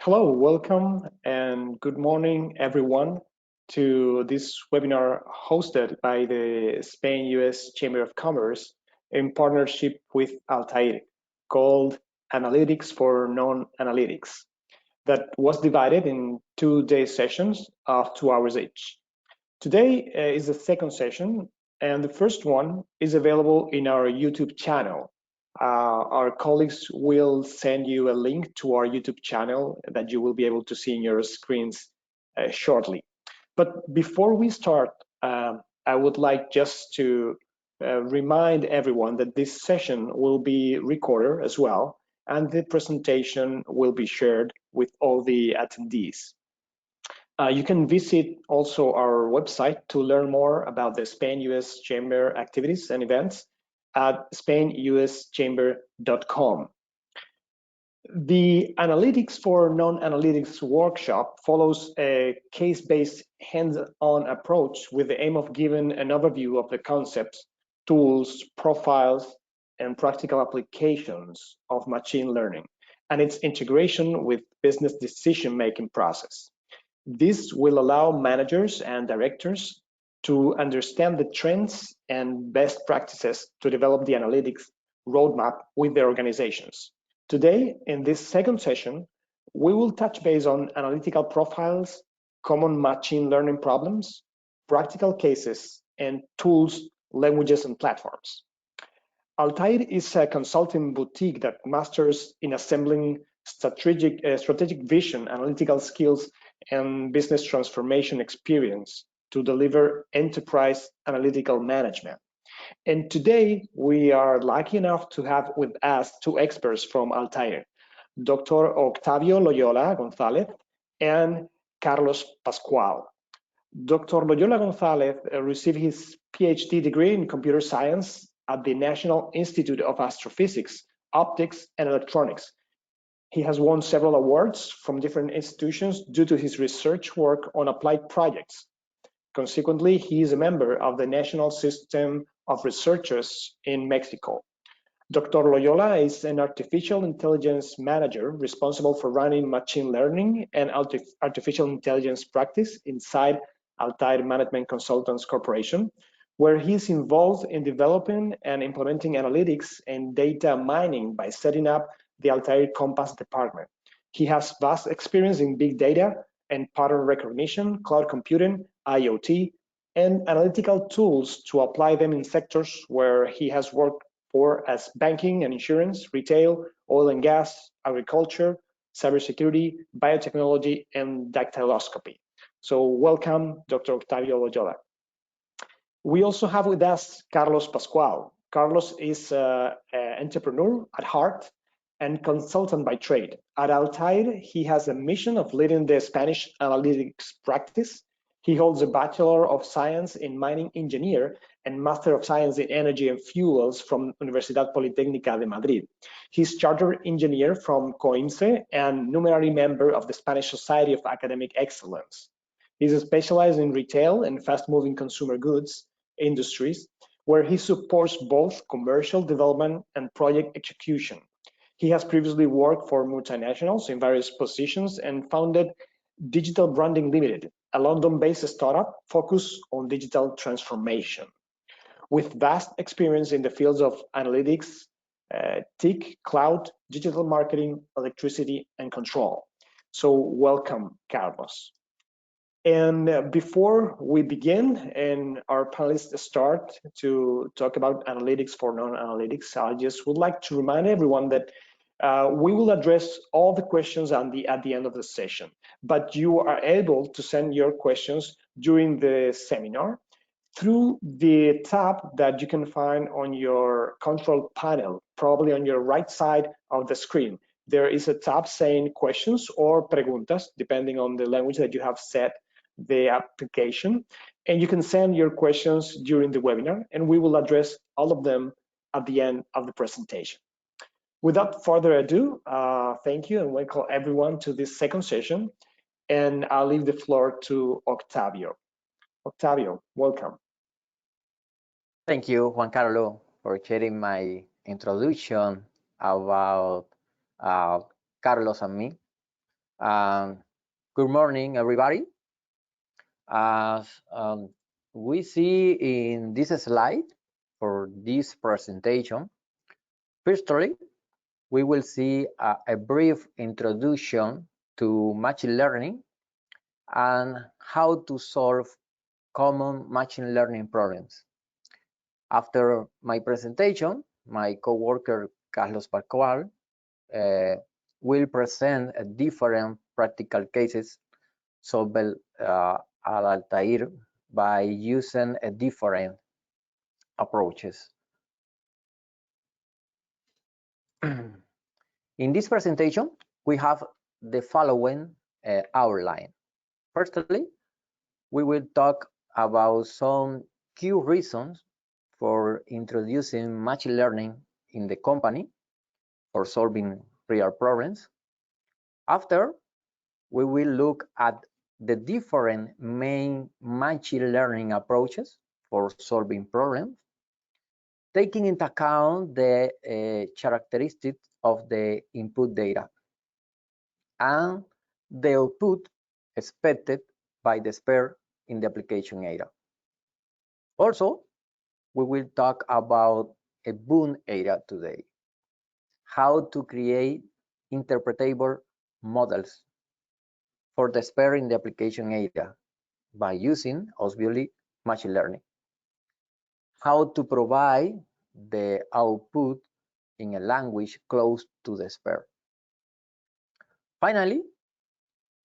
Hello, welcome and good morning, everyone, to this webinar hosted by the Spain-US Chamber of Commerce in partnership with Altair, called Analytics for Non-Analytics, that was divided in 2-day sessions of 2 hours each. Today is the second session, and the first one is available in our YouTube channel. Our colleagues will send you a link to our YouTube channel that you will be able to see in your screens shortly. But before we start, I would like just to remind everyone that this session will be recorded as well, and the presentation will be shared with all the attendees. You can visit also our website to learn more about the Spain-US Chamber activities and events at spainuschamber.com. The Analytics for Non-Analytics workshop follows a case-based hands-on approach with the aim of giving an overview of the concepts, tools, profiles, and practical applications of machine learning and its integration with business decision-making process. This will allow managers and directors to understand the trends and best practices to develop the analytics roadmap with their organizations. Today, in this second session, we will touch base on analytical profiles, common machine learning problems, practical cases, and tools, languages, and platforms. Altair is a consulting boutique that masters in assembling strategic vision, analytical skills, and business transformation experience to deliver enterprise analytical management. And today, we are lucky enough to have with us two experts from Altair, Dr. Octavio Loyola Gonzalez and Carlos Pascual. Dr. Loyola Gonzalez received his PhD degree in computer science at the National Institute of Astrophysics, Optics, and Electronics. He has won several awards from different institutions due to his research work on applied projects. Consequently, he is a member of the National System of Researchers in Mexico. Dr. Loyola is an artificial intelligence manager responsible for running machine learning and artificial intelligence practice inside Altair Management Consultants Corporation, where he is involved in developing and implementing analytics and data mining by setting up the Altair Compass department. He has vast experience in big data and pattern recognition, cloud computing, IoT, and analytical tools to apply them in sectors where he has worked for as banking and insurance, retail, oil and gas, agriculture, cybersecurity, biotechnology, and dactyloscopy. So welcome, Dr. Octavio Loyola. We also have with us Carlos Pascual. Carlos is an entrepreneur at heart and consultant by trade. At Altair, he has a mission of leading the Spanish analytics practice. He holds a Bachelor of Science in Mining Engineer and Master of Science in Energy and Fuels from Universidad Politécnica de Madrid. He's Chartered Engineer from COIMSE and numerary member of the Spanish Society of Academic Excellence. He's specialized in retail and fast-moving consumer goods industries, where he supports both commercial development and project execution. He has previously worked for multinationals in various positions and founded Digital Branding Limited, a London-based startup focused on digital transformation. With vast experience in the fields of analytics, TIC, cloud, digital marketing, electricity, and control. So welcome, Carlos. And before we begin and our panelists start to talk about analytics for non-analytics, I just would like to remind everyone that we will address all the questions at the end of the session, but you are able to send your questions during the seminar through the tab that you can find on your control panel, probably on your right side of the screen. There is a tab saying questions or preguntas, depending on the language that you have set the application, and you can send your questions during the webinar, and we will address all of them at the end of the presentation. Without further ado, thank you and welcome everyone to this second session, and I'll leave the floor to Octavio. Octavio, welcome. Thank you, Juan Carlos, for sharing my introduction about Carlos and me. Good morning, everybody. As we see in this slide for this presentation, firstly, we will see a brief introduction to machine learning and how to solve common machine learning problems. After my presentation, my co-worker Carlos Pascual will present different practical cases solved at Altair by using different approaches. In this presentation, we have the following outline. Firstly, we will talk about some key reasons for introducing machine learning in the company for solving real problems. After, we will look at the different main machine learning approaches for solving problems, taking into account the characteristics of the input data and the output expected by the expert in the application area. Also, we will talk about a boon area today, how to create interpretable models for the expert in the application area by using, obviously, machine learning. How to provide the output in a language close to the expert. Finally,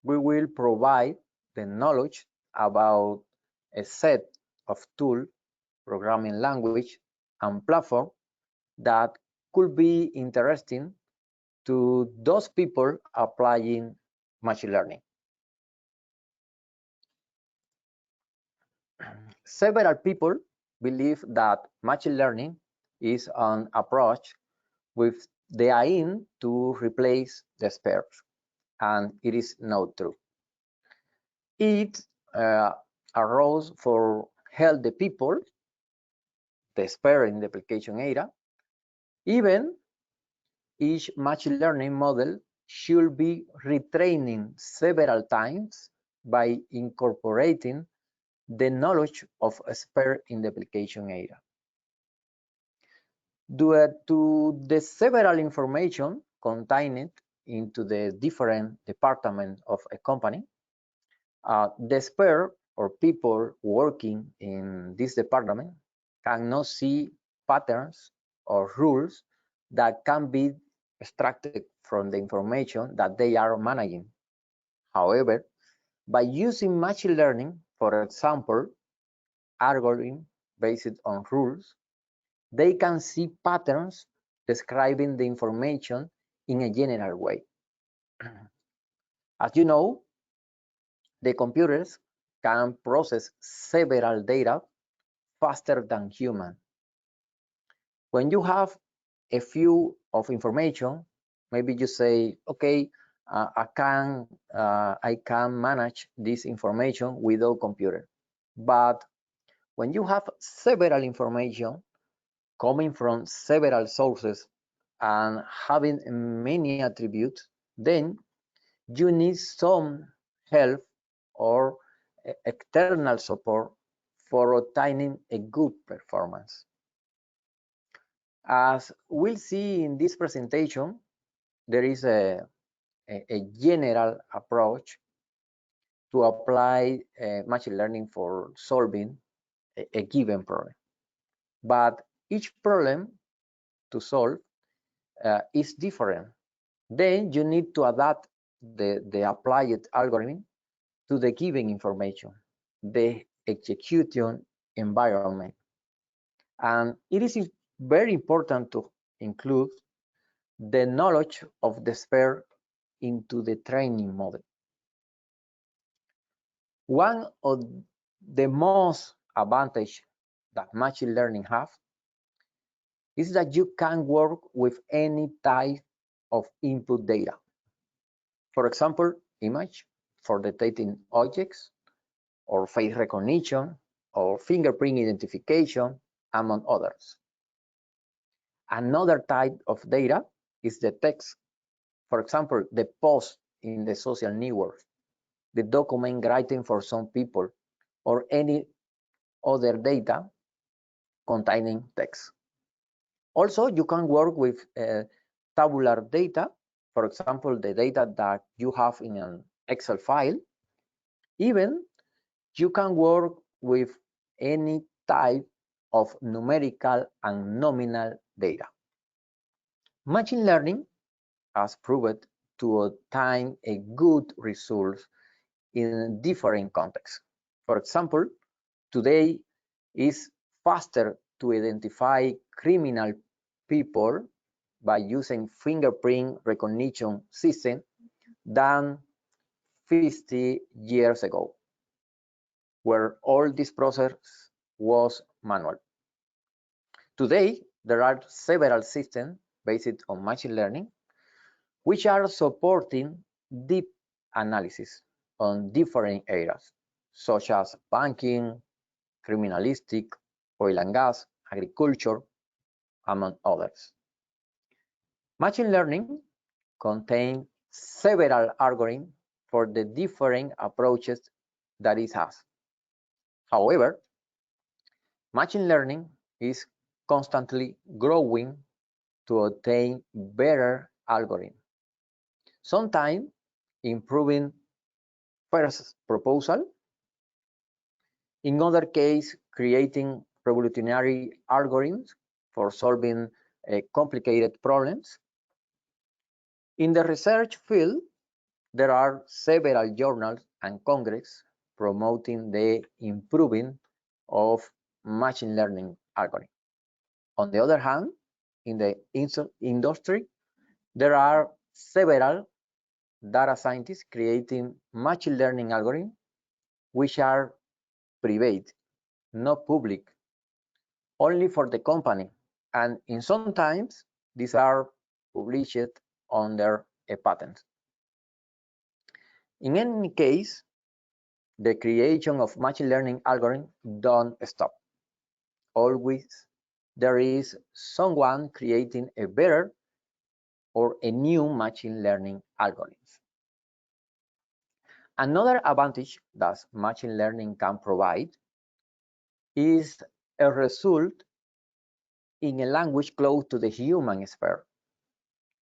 we will provide the knowledge about a set of tools, programming language, and platform that could be interesting to those people applying machine learning. Several people believe that machine learning is an approach with the aim to replace the experts, and it is not true. It arose for help the people, the expert in the application area. Even each machine learning model should be retraining several times by incorporating the knowledge of expert in the application area. Due to the several information contained into the different departments of a company, the expert or people working in this department cannot see patterns or rules that can be extracted from the information that they are managing. However, by using machine learning, for example, algorithm based on rules, they can see patterns describing the information in a general way. As you know, the computers can process several data faster than human. When you have a few of information, maybe you say, okay, I can manage this information without computer. But when you have several information coming from several sources and having many attributes, then you need some help or external support for obtaining a good performance. As we'll see in this presentation, there is a general approach to apply machine learning for solving a given problem. But each problem to solve is different. Then you need to adapt the applied algorithm to the given information, the execution environment. And it is very important to include the knowledge of the expert into the training model. One of the most advantage that machine learning have is that you can work with any type of input data. For example, image for detecting objects, or face recognition, or fingerprint identification, among others. Another type of data is the text. For example, the post in the social network, the document writing for some people, or any other data containing text. Also, you can work with tabular data, for example, the data that you have in an Excel file. Even you can work with any type of numerical and nominal data. Machine learning has proved to obtain a good result in different contexts. For example, today is faster to identify criminal people by using fingerprint recognition system than 50 years ago, where all this process was manual. Today, there are several systems based on machine learning which are supporting deep analysis on different areas, such as banking, criminalistic, oil and gas, agriculture, among others. Machine learning contains several algorithms for the different approaches that it has. However, machine learning is constantly growing to obtain better algorithms, sometimes improving first proposal, in other case, creating revolutionary algorithms for solving complicated problems. In the research field, there are several journals and congresses promoting the improving of machine learning algorithms. On the other hand, in the industry, there are several data scientists creating machine learning algorithms which are private, not public, only for the company, and in sometimes these are published under a patent. In any case, the creation of machine learning algorithms don't stop. Always there is someone creating a better or a new machine learning algorithm. Another advantage that machine learning can provide is a result in a language close to the human sphere.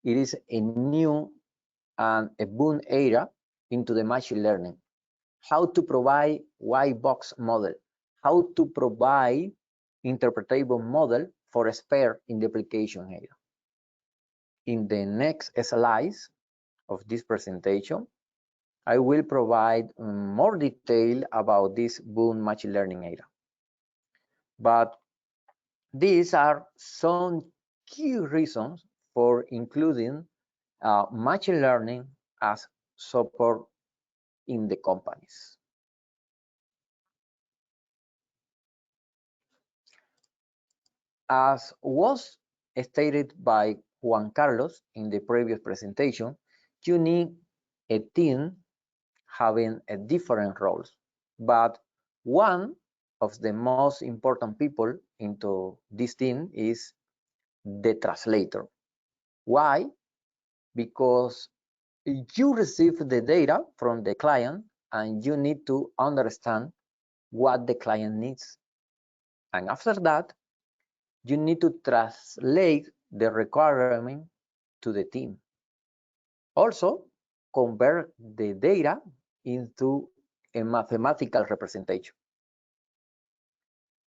It is a new and a boom era into the machine learning. How to provide white box model, how to provide interpretable model for a sphere in the application area. In the next slides of this presentation, I will provide more detail about this boom machine learning era. But these are some key reasons for including machine learning as support in the companies. As was stated by Juan Carlos in the previous presentation, you need a team having a different roles, but one of the most important people into this team is the translator. Why? Because you receive the data from the client and you need to understand what the client needs. And after that, you need to translate the requirement to the team. Also, convert the data into a mathematical representation.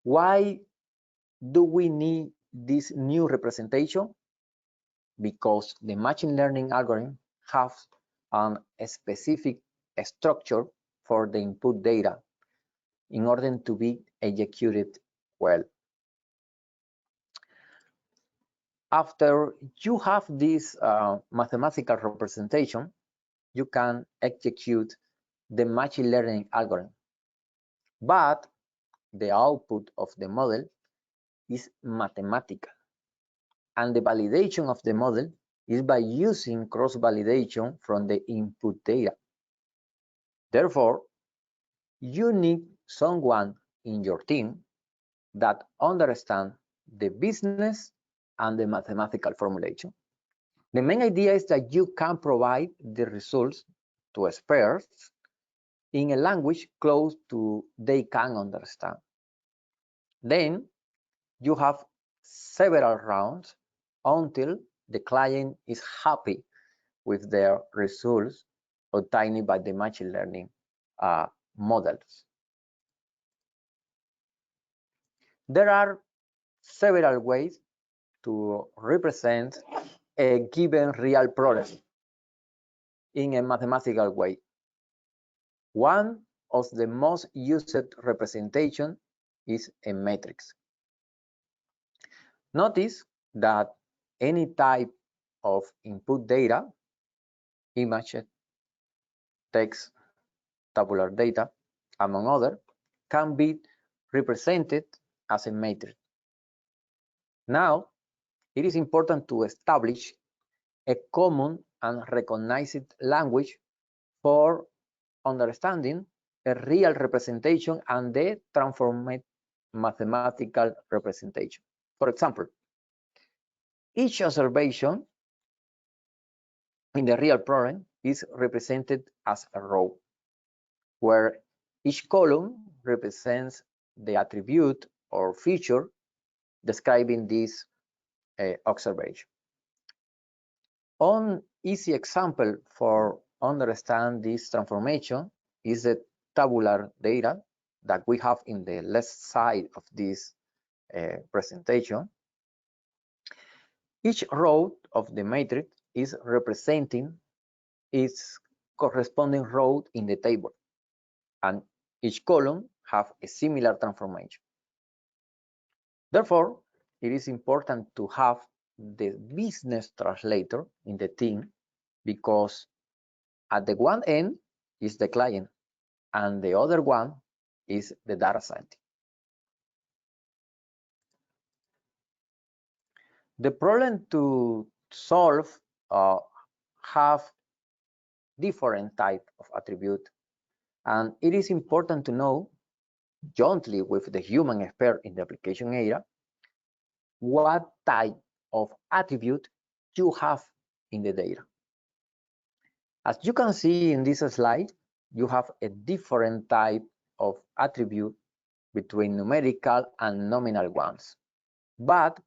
Why do we need this new representation? Because the machine learning algorithm has a specific structure for the input data in order to be executed well. After you have this mathematical representation, you can execute the machine learning algorithm. But the output of the model is mathematical. And the validation of the model is by using cross-validation from the input data. Therefore, you need someone in your team that understands the business and the mathematical formulation. The main idea is that you can provide the results to experts in a language close to they can understand. Then you have several rounds until the client is happy with their results obtained by the machine learning models. There are several ways to represent a given real problem in a mathematical way. One of the most used representation is a matrix. Notice that any type of input data, image, text, tabular data, among others, can be represented as a matrix. Now, it is important to establish a common and recognized language for understanding a real representation and the transformed mathematical representation. For example, each observation in the real problem is represented as a row, where each column represents the attribute or feature describing this observation. One easy example for understand this transformation is the tabular data that we have in the left side of this presentation. Each row of the matrix is representing its corresponding row in the table, and each column have a similar transformation. Therefore, it is important to have the business translator in the team, because at the one end is the client and the other one is the data scientist. The problem to solve have different type of attribute, and it is important to know, jointly with the human expert in the application area, what type of attribute you have in the data. As you can see in this slide, you have a different type of attribute between numerical and nominal ones. But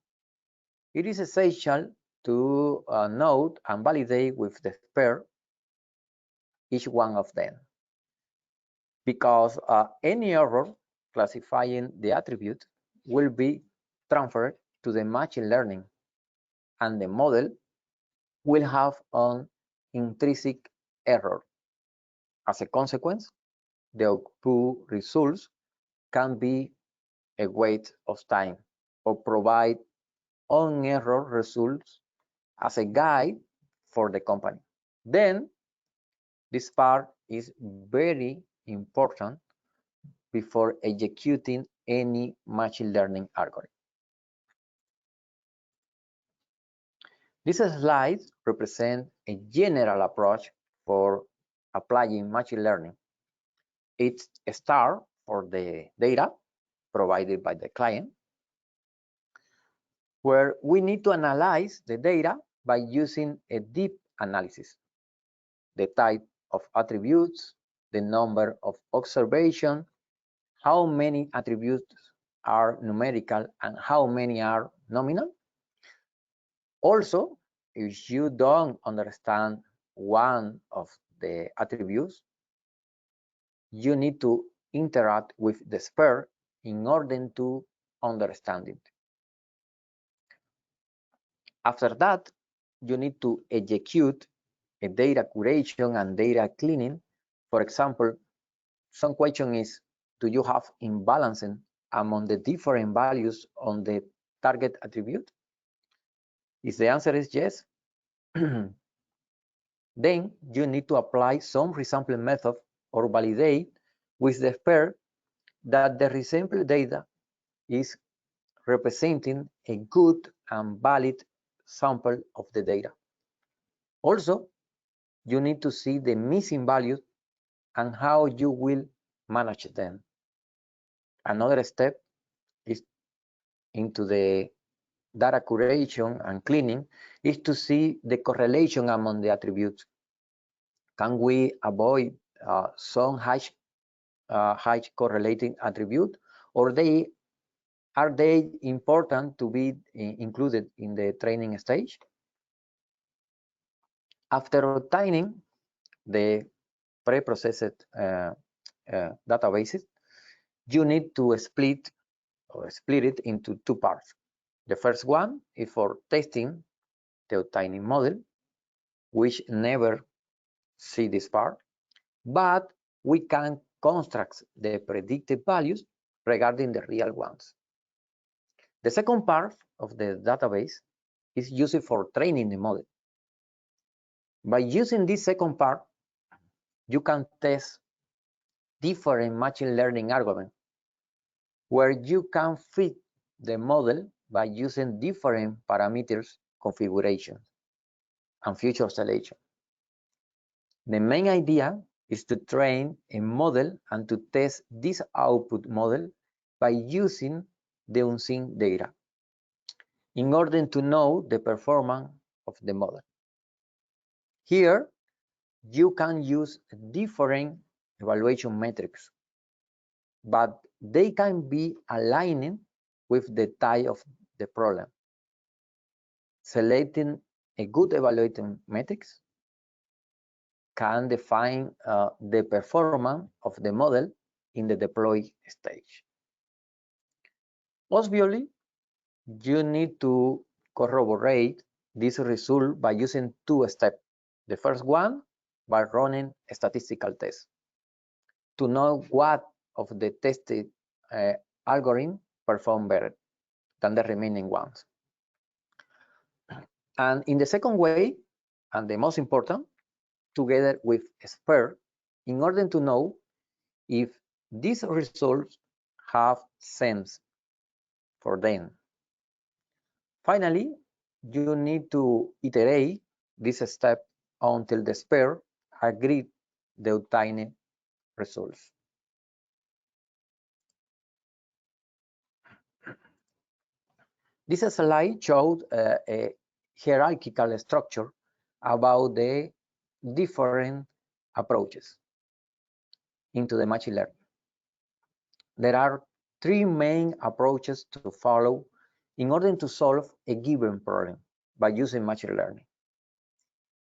it is essential to note and validate with the expert each one of them, because any error classifying the attribute will be transferred to the machine learning, and the model will have an intrinsic error. As a consequence, the output results can be a waste of time or provide on-error results as a guide for the company. Then, this part is very important before executing any machine learning algorithm. This slide represents a general approach for applying machine learning. It's a start for the data provided by the client, where we need to analyze the data by using a deep analysis. The type of attributes, the number of observations, how many attributes are numerical and how many are nominal. Also, if you don't understand one of the attributes, you need to interact with the expert in order to understand it. After that, you need to execute a data curation and data cleaning. For example, some question is, do you have imbalancing among the different values on the target attribute? If the answer is yes, then you need to apply some resampling method or validate with the expert that the resampled data is representing a good and valid sample of the data. Also, you need to see the missing values and how you will manage them. Another step is into the data curation and cleaning is to see the correlation among the attributes. Can we avoid some high correlating attribute, or are they important to be included in the training stage? After obtaining the pre-processed databases, you need to split it into two parts. The first one is for testing the obtaining model, which never see this part, but we can construct the predicted values regarding the real ones. The second part of the database is used for training the model. By using this second part, you can test different machine learning algorithms where you can fit the model by using different parameters, configurations, and feature selection. The main idea is to train a model and to test this output model by using the unseen data in order to know the performance of the model. Here, you can use different evaluation metrics, but they can be aligning with the type of the problem. Selecting a good evaluating metrics can define the performance of the model in the deploy stage. Obviously, you need to corroborate this result by using two steps. The first one, by running a statistical test to know what of the tested algorithm perform better than the remaining ones. And in the second way, and the most important, together with expert, in order to know if these results have sense for them. Finally, you need to iterate this step until the expert agree the obtained results. This slide showed a hierarchical structure about the different approaches into the machine learning. There are three main approaches to follow in order to solve a given problem by using machine learning.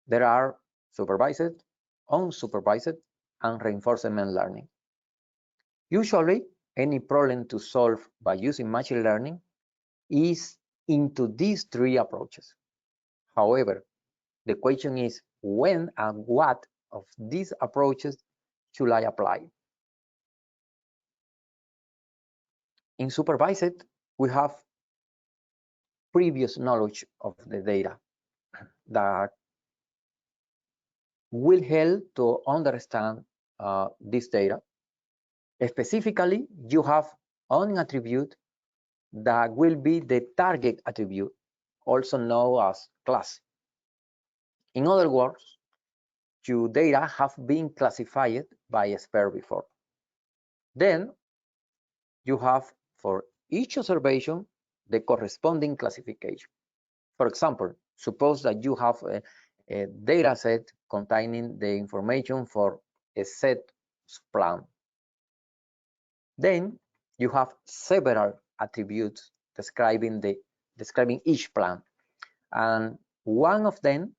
There are supervised, unsupervised, and reinforcement learning. Usually, any problem to solve by using machine learning is into these three approaches. However, the question is when and what of these approaches should I apply? In supervised, we have previous knowledge of the data that will help to understand this data. Specifically, you have an attribute that will be the target attribute, also known as class. In other words, your data have been classified by expert before. Then you have for each observation the corresponding classification. For example, suppose that you have a data set containing the information for a set plan. Then you have several attributes describing each plan, and one of them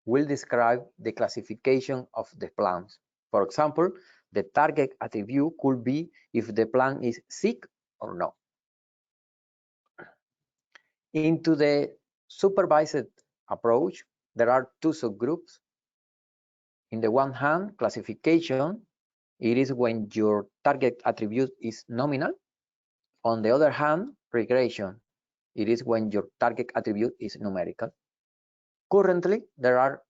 will describe the classification of the plans. For example, the target attribute could be if the plan is sick or not. Into the supervised approach, there are two subgroups. In the one hand, classification, it is when your target attribute is nominal. On the other hand, regression, it is when your target attribute is numerical. Currently, there are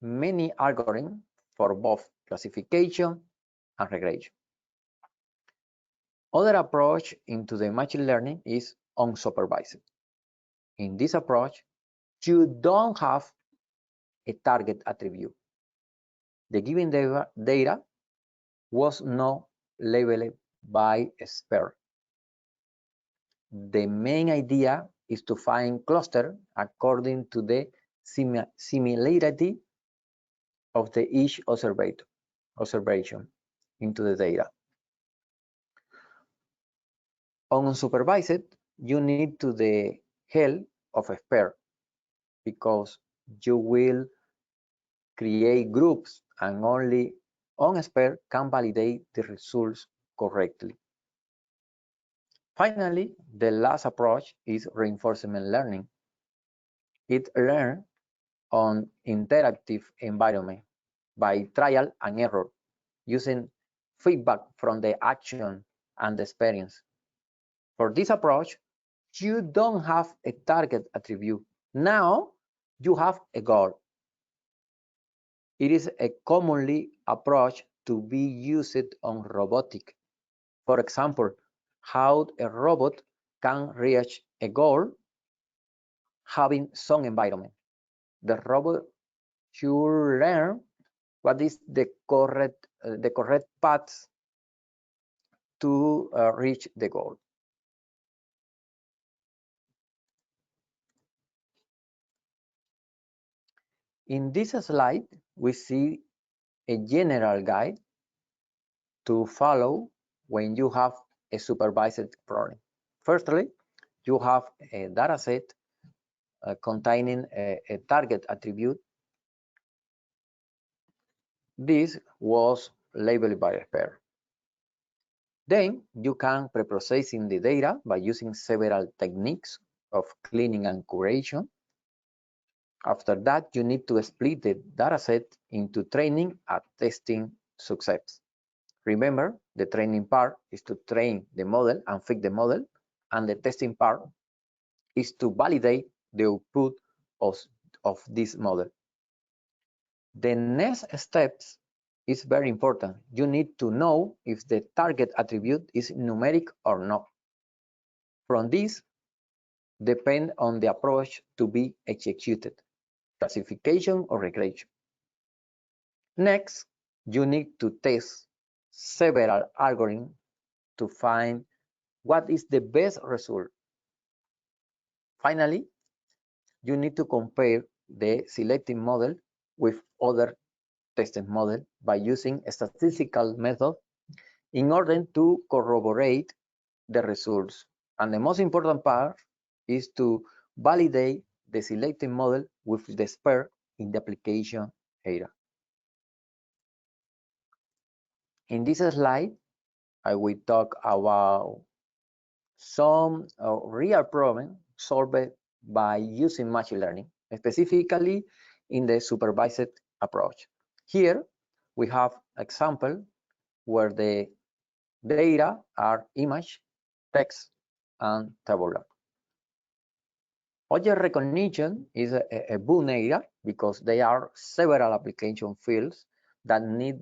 many algorithms for both classification and regression. Other approach into the machine learning is unsupervised. In this approach, you don't have a target attribute. The given data was not labeled by expert. The main idea is to find cluster according to the similarity of each observation into the data. On unsupervised, you need to the help of a expert because you will create groups and only one expert can validate the results correctly. Finally, the last approach is reinforcement learning. It learns on interactive environment by trial and error, using feedback from the action and the experience. For this approach, you don't have a target attribute. Now you have a goal. It is a commonly approach to be used on robotic. For example, how a robot can reach a goal having some environment. The robot should learn what is the correct path to reach the goal. In this slide, we see a general guide to follow when you have a supervised problem. Firstly, you have a data set containing a target attribute. This was labeled by a expert. Then you can pre-processing the data by using several techniques of cleaning and curation. After that, you need to split the dataset into training and testing subsets. Remember, the training part is to train the model and fix the model, and the testing part is to validate the output of this model. The next steps is very important. You need to know if the target attribute is numeric or not. From this, depend on the approach to be executed, classification or regression. Next, you need to test several algorithms to find what is the best result. Finally, you need to compare the selected model with other tested model by using a statistical method in order to corroborate the results. And the most important part is to validate the selected model with the expert in the application area. In this slide, I will talk about some real problems solved by using machine learning, specifically in the supervised approach. Here, we have example where the data are image, text, and tabular. Object recognition is a boon area because there are several application fields that need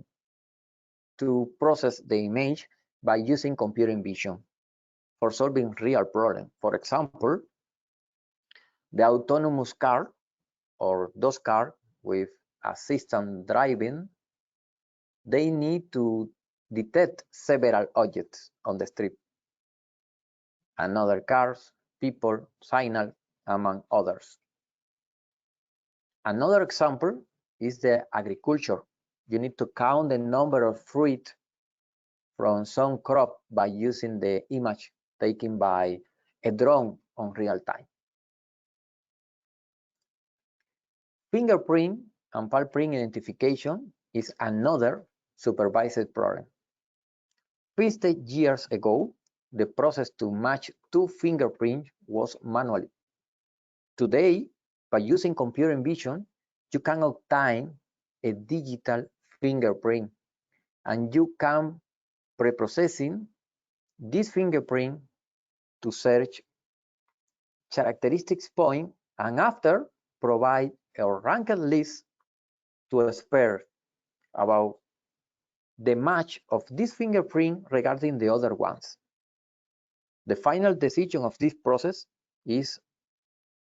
to process the image by using computer vision for solving real problems. For example, the autonomous car or those cars with assistant driving, they need to detect several objects on the street, and other cars, people, signal, among others. Another example is the agriculture. You need to count the number of fruit from some crop by using the image taken by a drone on real time. Fingerprint and palm print identification is another supervised problem. 50 years ago, the process to match two fingerprints was manual. Today, by using computer vision, you can obtain a digital fingerprint, and you can pre-processing this fingerprint to search characteristics point, and after provide a ranked list to experts about the match of this fingerprint regarding the other ones. The final decision of this process is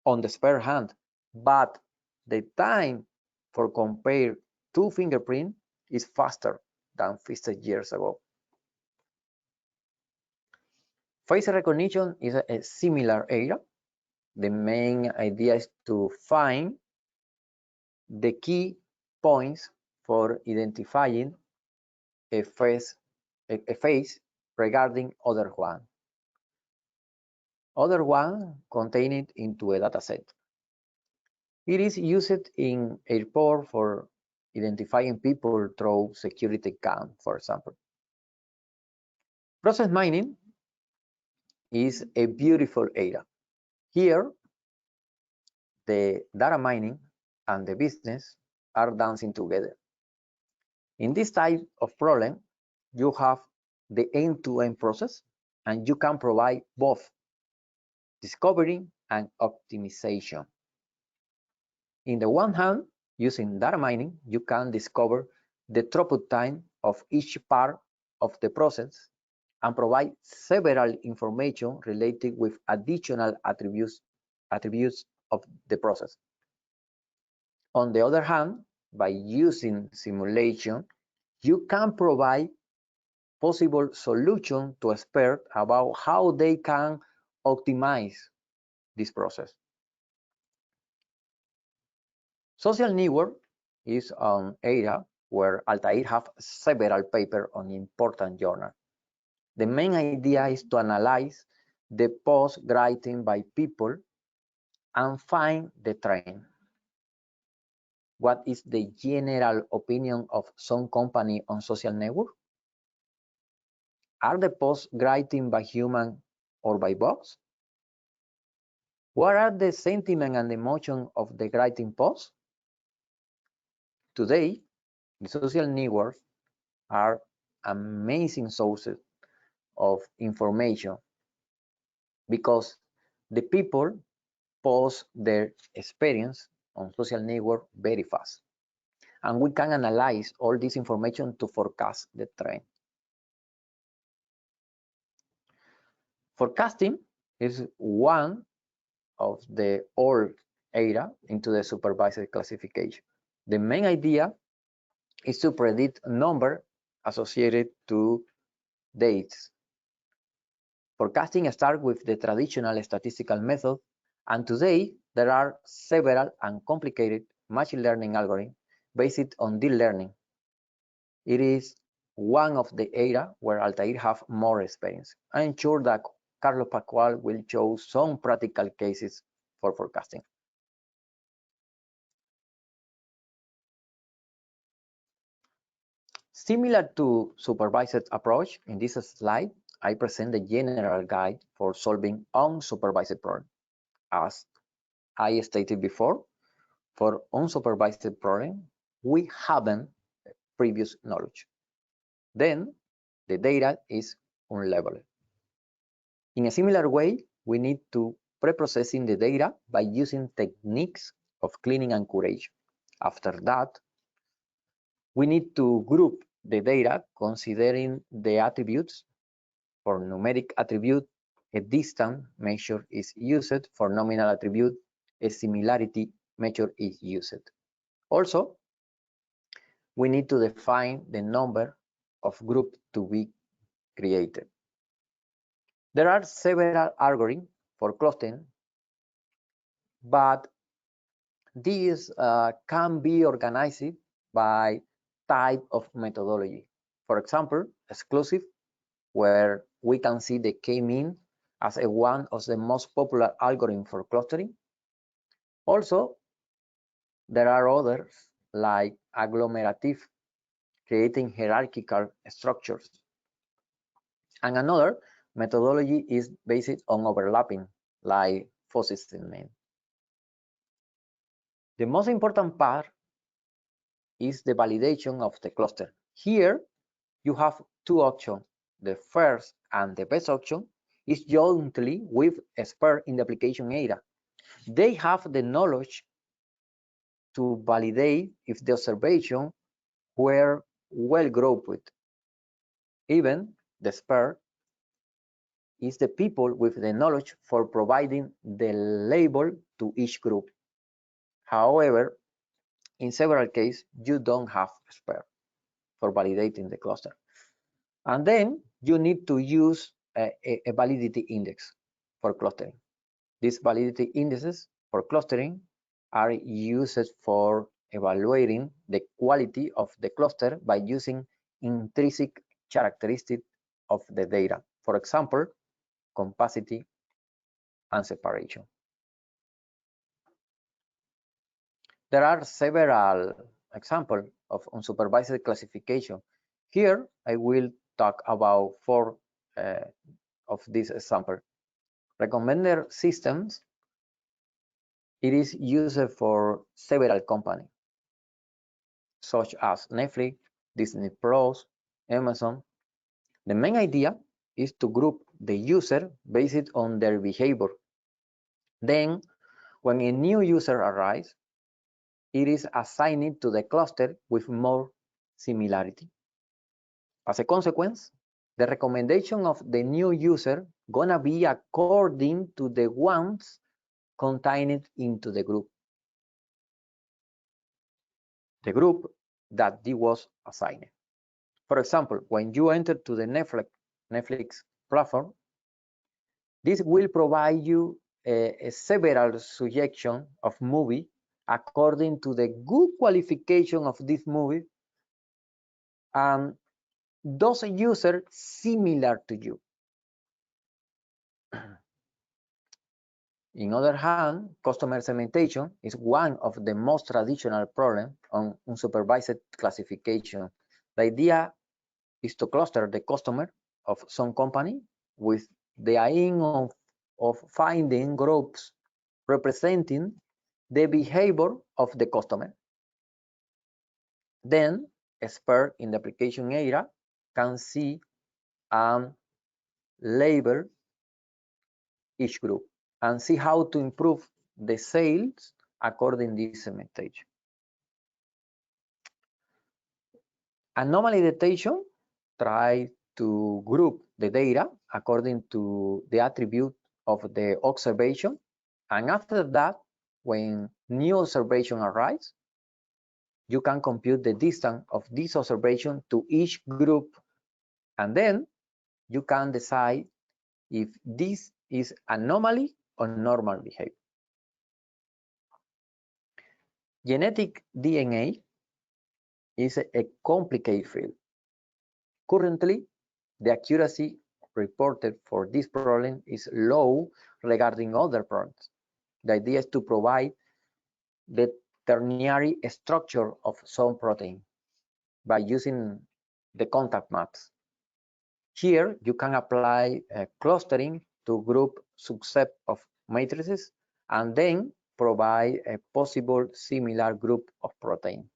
on the expert hand, but the time for compare two fingerprints is faster than 50 years ago. Face recognition is a similar area. The main idea is to find the key points for identifying a phase regarding other one. Other one contained into a dataset. It is used in airport for identifying people through security cam, for example. Process mining is a beautiful area. Here, the data mining and the business are dancing together. In this type of problem, you have the end-to-end process, and you can provide both discovery and optimization. In the one hand, using data mining, you can discover the throughput time of each part of the process and provide several information related with additional attributes of the process. On the other hand, by using simulation, you can provide possible solutions to experts about how they can optimize this process. Social network is an area where Altair have several papers on important journals. The main idea is to analyze the post written by people and find the trend. What is the general opinion of some company on social network? Are the posts written by human or by bots? What are the sentiment and emotion of the writing posts? Today, the social networks are amazing sources of information because the people post their experience on social network very fast. And we can analyze all this information to forecast the trend. Forecasting is one of the old area into the supervised classification. The main idea is to predict number associated to dates. Forecasting starts with the traditional statistical method, and today there are several and complicated machine learning algorithms based on deep learning. It is one of the areas where Altair have more experience. I'm sure that Carlos Pascual will show some practical cases for forecasting. Similar to supervised approach, in this slide, I present the general guide for solving unsupervised problem. As I stated before, for unsupervised problem, we haven't previous knowledge. Then the data is unlabeled. In a similar way, we need to pre-processing the data by using techniques of cleaning and curation. After that, we need to group the data considering the attributes. For numeric attribute, a distance measure is used. For nominal attribute, a similarity measure is used. Also, we need to define the number of groups to be created. There are several algorithms for clustering, but these can be organized by type of methodology. For example, exclusive, where we can see the k-mean as one of the most popular algorithms for clustering. Also, there are others like agglomerative, creating hierarchical structures. And another methodology is based on overlapping, like fuzzy segment. The most important part is the validation of the cluster. Here, you have two options. The first and the best option is jointly with experts in the application area. They have the knowledge to validate if the observation were well grouped. Even the expert is the people with the knowledge for providing the label to each group. However, in several cases, you don't have expert for validating the cluster. And then you need to use a validity index for clustering. These validity indices for clustering are used for evaluating the quality of the cluster by using intrinsic characteristics of the data. For example, compacity and separation. There are several examples of unsupervised classification. Here, I will talk about 4 of these examples. Recommender systems, it is used for several companies, such as Netflix, Disney Plus, Amazon. The main idea is to group the user based on their behavior. Then, when a new user arrives, it is assigned to the cluster with more similarity. As a consequence, the recommendation of the new user gonna be according to the ones contained into the group that it was assigned. For example, when you enter to the Netflix platform, this will provide you a several suggestions of movie according to the good qualification of this movie and those users similar to you. In other hand, customer segmentation is one of the most traditional problems on unsupervised classification. The idea is to cluster the customer of some company with the aim of finding groups representing the behavior of the customer. Then, experts in the application area can see and label each group and see how to improve the sales according to this segmentation. Anomaly detection tries to group the data according to the attribute of the observation, and after that, when new observation arrives, you can compute the distance of this observation to each group, and then you can decide if this is anomaly or normal behavior. Genetic DNA is a complicated field. Currently, the accuracy reported for this problem is low regarding other problems. The idea is to provide the ternary structure of some protein by using the contact maps. Here, you can apply clustering to group subset of matrices and then provide a possible similar group of protein.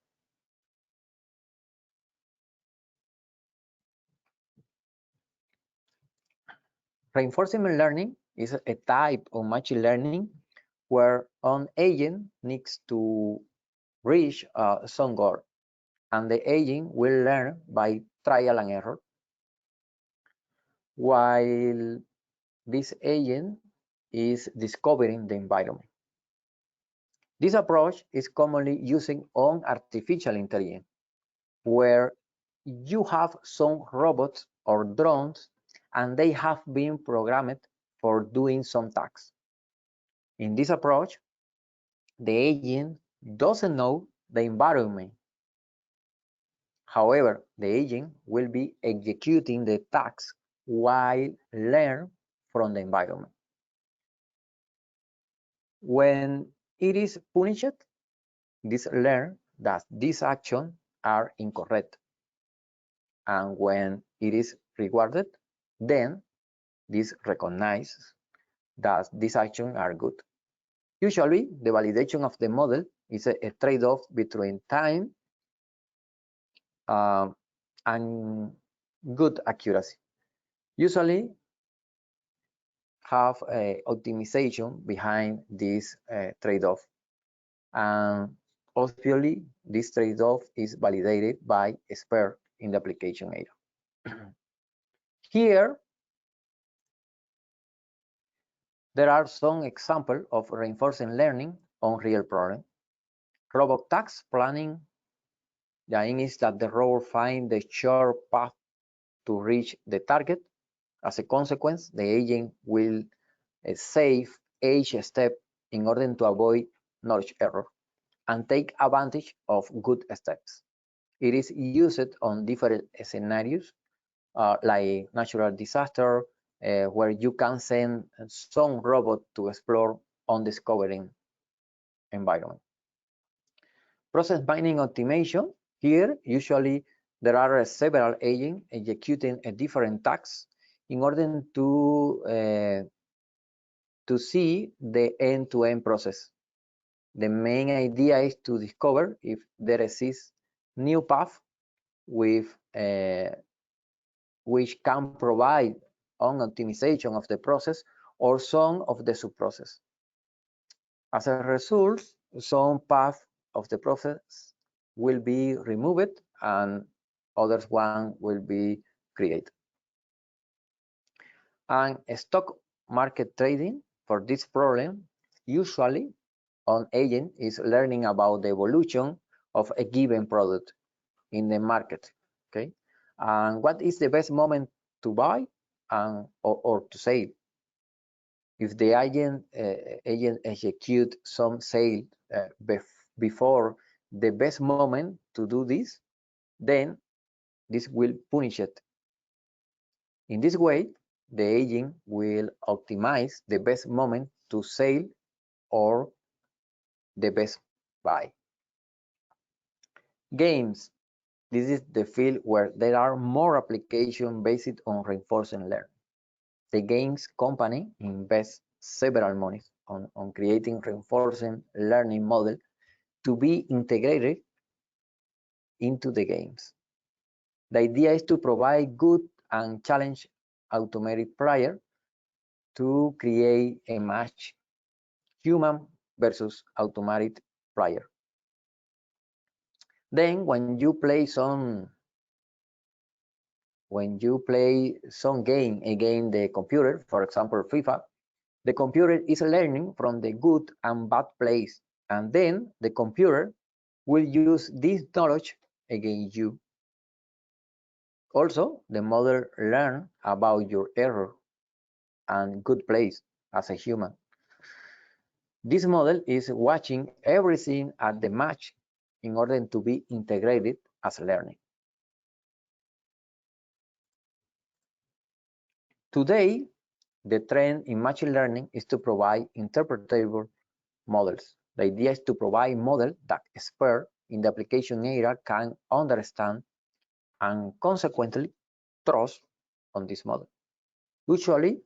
Reinforcement learning is a type of machine learning where an agent needs to reach some goal, and the agent will learn by trial and error. While this agent is discovering the environment. This approach is commonly used on artificial intelligence, where you have some robots or drones and they have been programmed for doing some tasks. In this approach, the agent doesn't know the environment. However, the agent will be executing the tasks while learn from the environment. When it is punished, this learns that these actions are incorrect. And when it is rewarded, then this recognizes that these actions are good. Usually, the validation of the model is a trade-off between time and good accuracy. Usually, have a optimization behind this trade-off. And obviously, this trade-off is validated by experts in the application area. Here, there are some examples of reinforcement learning on real problems. Robot task planning. The aim is that the robot find the short path to reach the target. As a consequence, the agent will save each step in order to avoid knowledge error. and take advantage of good steps. It is used on different scenarios, like natural disaster, where you can send some robot to explore undiscovered environment. Process mining optimization. Here, usually there are several agents executing a different tasks in order to see the end-to-end process. The main idea is to discover if there exists new path with which can provide on optimization of the process or some of the sub-process. As a result, some path of the process will be removed and others one will be created. And stock market trading for this problem, usually an agent is learning about the evolution of a given product in the market, okay? And what is the best moment to buy and or to sell? If the agent execute some sale before the best moment to do this, then this will punish it. In this way, the agent will optimize the best moment to sell or the best buy. Games. This is the field where there are more applications based on reinforcement learning. The games company invests several monies on creating reinforcement learning model to be integrated into the games. The idea is to provide good and challenge automated player to create a match human versus automated player. Then when you play some game against the computer, for example FIFA, the computer is learning from the good and bad plays, and then the computer will use this knowledge against you. Also, the model learns about your error and good plays as a human. This model is watching everything at the match in order to be integrated as learning. Today, the trend in machine learning is to provide interpretable models. The idea is to provide models that experts in the application area can understand and consequently trust on this model. Usually,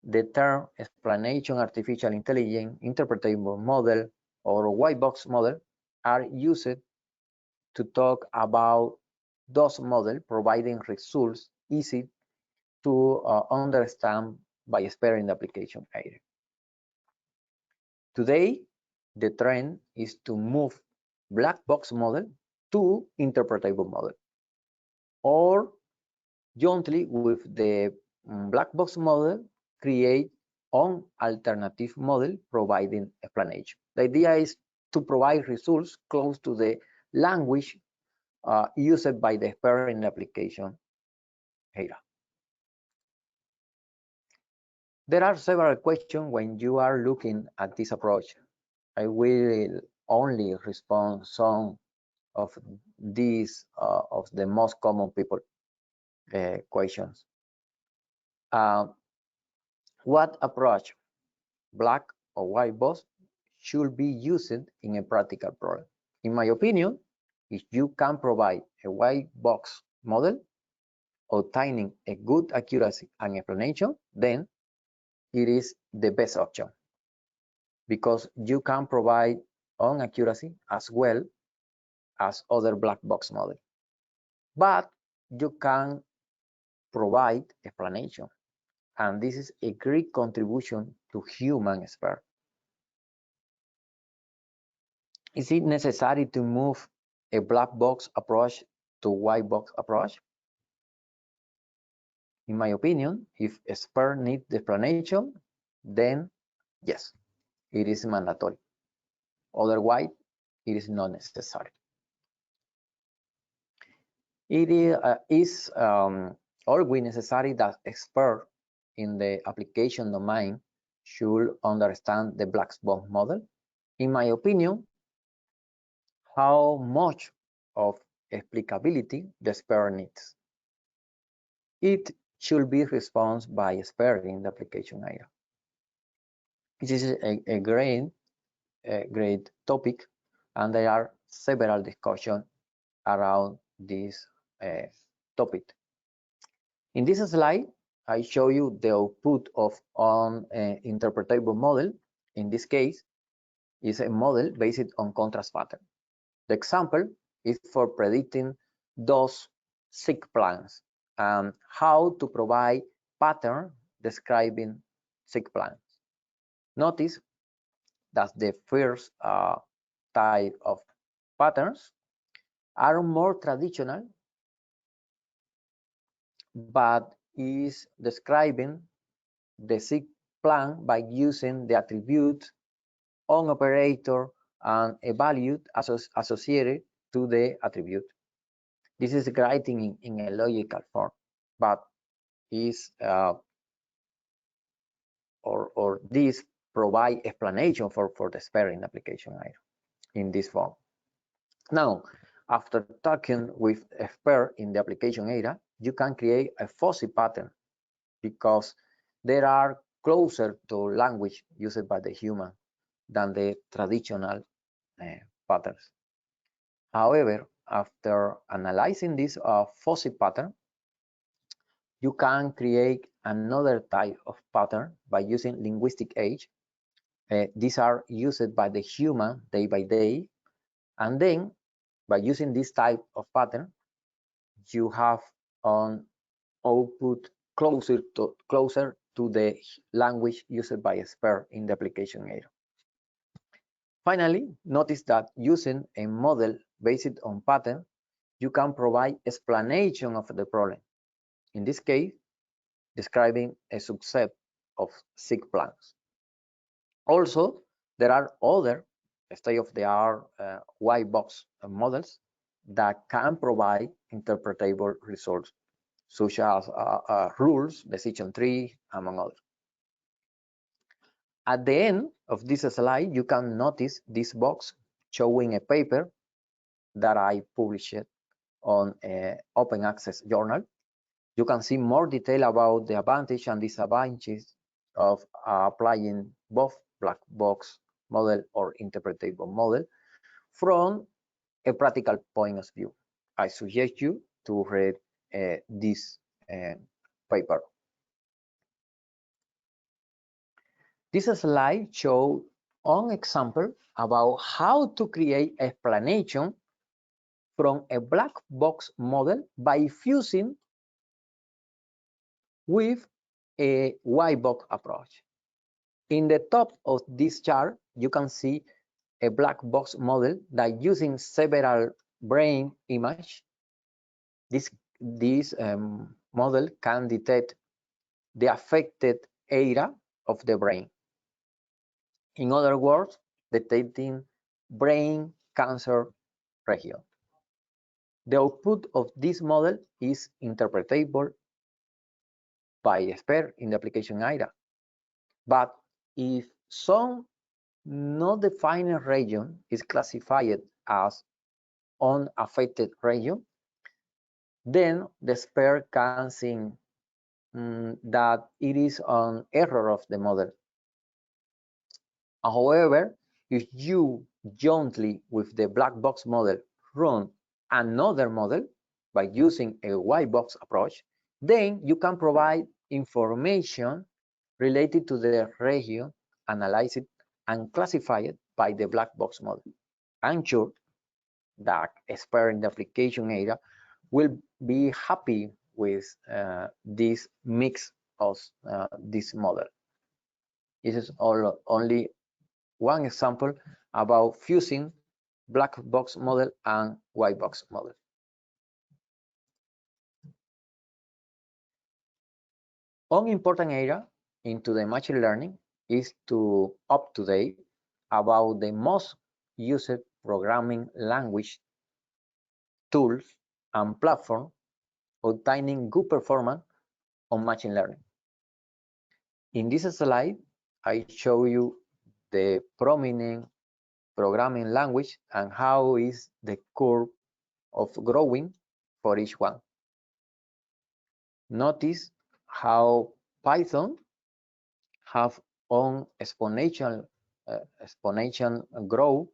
the term explanation artificial intelligence, interpretable model, or white box model are used to talk about those models providing results easy to understand by experts in the application area. Today, the trend is to move black box model to interpretable model, or jointly with the black box model, create an alternative model providing explanation. The idea is to provide results close to the language used by the expert in the application area. There are several questions when you are looking at this approach. I will only respond some of these of the most common people questions. What approach, black or white box, should be used in a practical problem? In my opinion, if you can provide a white box model obtaining a good accuracy and explanation, then it is the best option, because you can provide on accuracy as well as other black box model, but you can provide explanation, and this is a great contribution to human expert. Is it necessary to move a black box approach to white box approach? In my opinion, if expert need the explanation, then yes, it is mandatory. Otherwise, it is not necessary. It is always necessary that experts in the application domain should understand the black box model. In my opinion, how much of explicability the expert needs. It should be responded by expert in the application area. This is a great topic, and there are several discussions around this topic. In this slide, I show you the output of an interpretable model. In this case, is a model based on contrast pattern. The example is for predicting those sick plans and how to provide pattern describing sick plans. Notice that the first type of patterns are more traditional, but is describing the sick plan by using the attribute on operator and a value associated to the attribute. This is writing in a logical form, but is or this provide explanation for the expert in the application area in this form. Now, after talking with expert in the application area, you can create a fuzzy pattern because they are closer to language used by the human than the traditional patterns. However, after analyzing this fuzzy pattern, you can create another type of pattern by using linguistic age. These are used by the human day by day, and then by using this type of pattern, you have an output closer to the language used by expert in the application area. Finally, notice that using a model based on pattern, you can provide explanation of the problem. In this case, describing a subset of sick plans. Also, there are other state-of-the-art white box models that can provide interpretable results, such as rules, decision tree, among others. At the end of this slide, you can notice this box showing a paper that I published on an open access journal. You can see more detail about the advantages and disadvantages of applying both black box model or interpretable model from a practical point of view. I suggest you to read this paper. This slide shows an example about how to create explanation from a black box model by fusing with a white box approach. In the top of this chart, you can see a black box model that using several brain images. This model can detect the affected area of the brain. In other words, detecting brain cancer region. The output of this model is interpretable by expert in the application area. But if some not defined region is classified as unaffected region, then the expert can see that it is an error of the model. However, if you jointly with the black box model run another model by using a white box approach, then you can provide information related to the region analyzed and classified by the black box model. I'm sure that expert in the application area will be happy with this mix of this model. This is only one example about fusing black box model and white box model. One important area into the machine learning is to up to date about the most used programming language, tools, and platform obtaining good performance on machine learning. In this slide, I show you the prominent programming language and how is the curve of growing for each one. Notice how Python have on exponential growth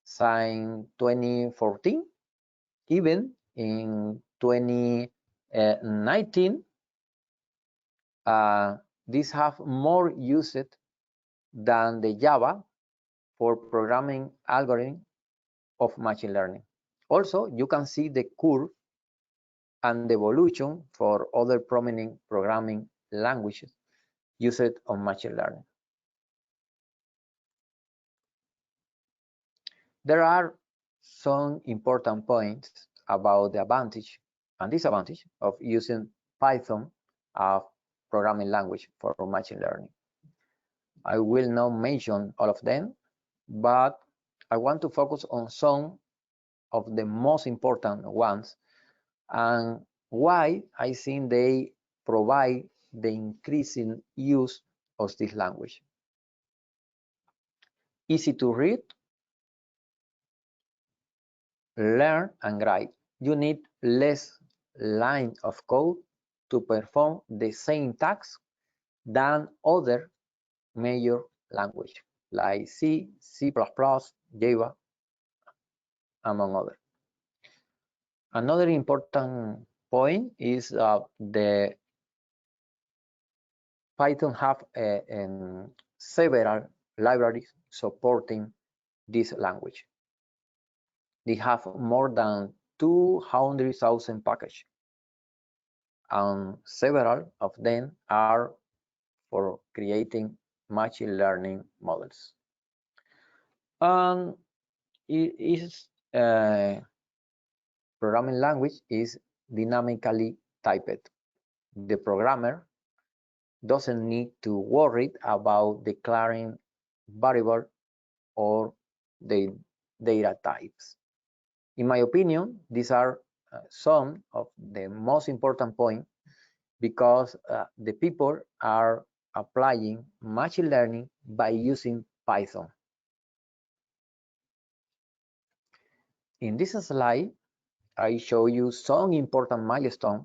since 2014, even in 2019. These have more used than the Java for programming algorithm of machine learning. Also, you can see the curve and the evolution for other prominent programming languages used on machine learning. There are some important points about the advantage and disadvantage of using Python as programming language for machine learning. I will not mention all of them, but I want to focus on some of the most important ones and why I think they provide the increasing use of this language. Easy to read, learn and write. You need less lines of code to perform the same tasks than other major languages like C, C++, Java, among others. Another important point is the Python have several libraries supporting this language. They have more than 200,000 packages, and several of them are for creating machine learning models. And it is programming language is dynamically typed. The programmer doesn't need to worry about declaring variable or the data types. In my opinion, these are some of the most important points because the people are applying machine learning by using Python. In this slide, I show you some important milestones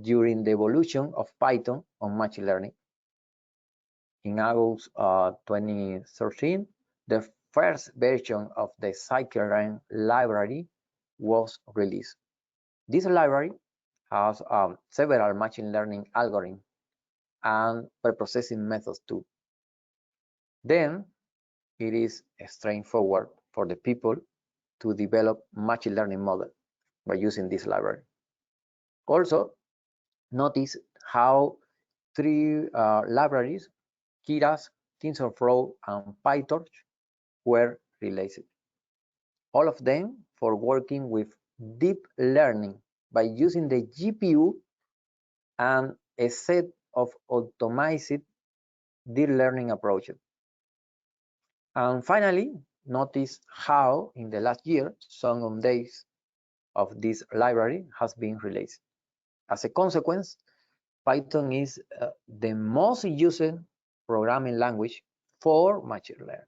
during the evolution of Python on machine learning. In August 2013, the first version of the scikit-learn library was released. This library has several machine learning algorithms and preprocessing methods too. Then it is straightforward for the people to develop machine learning model by using this library. Also, notice how three libraries, Keras, TensorFlow, and PyTorch, were released. All of them for working with deep learning by using the GPU and a set of optimized deep learning approaches. And finally, notice how in the last year, some updates of this library has been released. As a consequence, Python is the most used programming language for machine learning.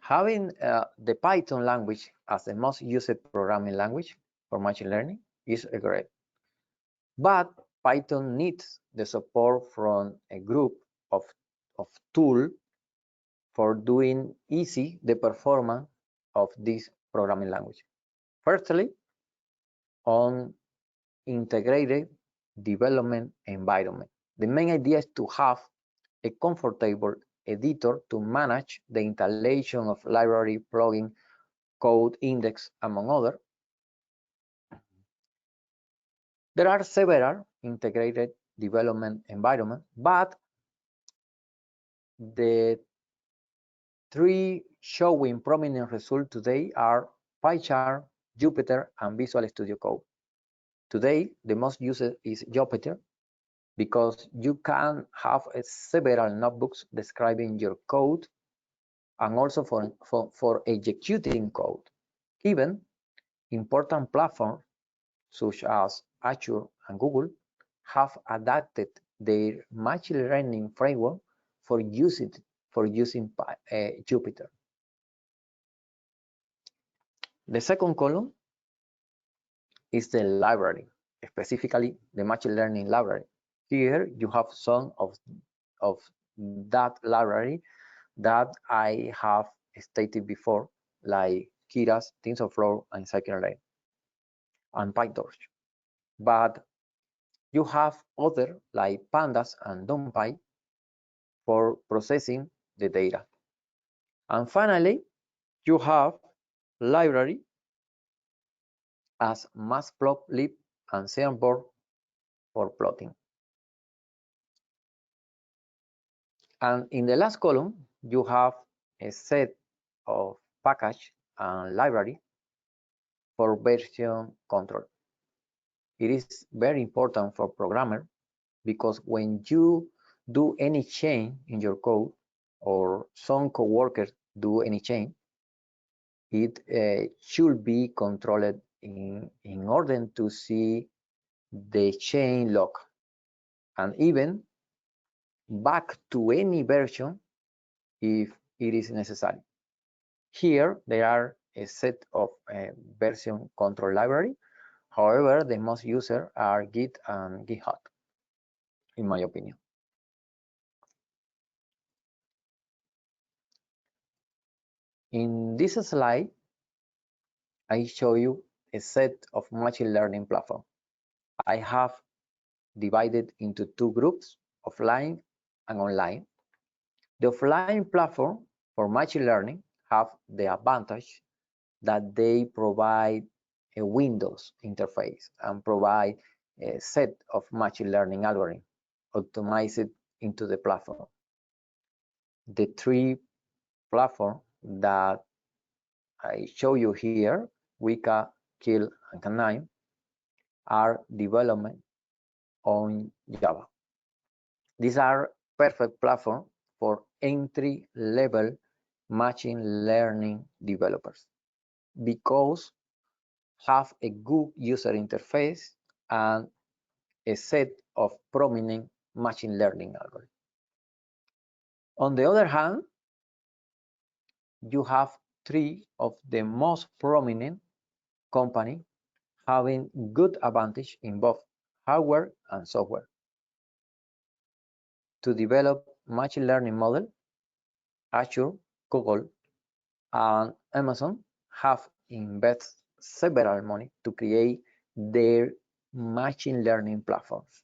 Having the Python language as the most used programming language for machine learning is great. But Python needs the support from a group of tools for doing easy the performance of this programming language. Firstly, on integrated development environment. The main idea is to have a comfortable editor to manage the installation of library, plugin, code index, among others. There are several integrated development environments, but the three showing prominent results today are PyCharm, Jupyter, and Visual Studio Code. Today, the most used is Jupyter because you can have several notebooks describing your code and also for executing code. Even important platforms such as Azure and Google have adapted their machine learning framework for using Jupyter. The second column is the library, specifically the machine learning library. Here you have some of that library that I have stated before, like Keras, TensorFlow, and Scikit-learn, and PyTorch. But you have other like Pandas and NumPy for processing the data. And finally, you have library as Matplotlib and Seanborn for plotting. And in the last column, you have a set of package and library for version control. It is very important for programmer because when you do any change in your code or some coworkers do any change, it should be controlled in order to see the change log and even back to any version if it is necessary. Here there are a set of version control library. However, the most used are Git and GitHub, in my opinion. In this slide, I show you a set of machine learning platform. I have divided into two groups, offline and online. The offline platform for machine learning have the advantage that they provide a Windows interface and provide a set of machine learning algorithms optimized into the platform. The three platforms that I show you here, Weka, Kill, and Canine, are developed on Java. These are perfect platforms for entry-level machine learning developers because have a good user interface and a set of prominent machine learning algorithms. On the other hand, you have three of the most prominent companies having good advantage in both hardware and software. To develop machine learning model, Azure, Google, and Amazon have invested several money to create their machine learning platforms.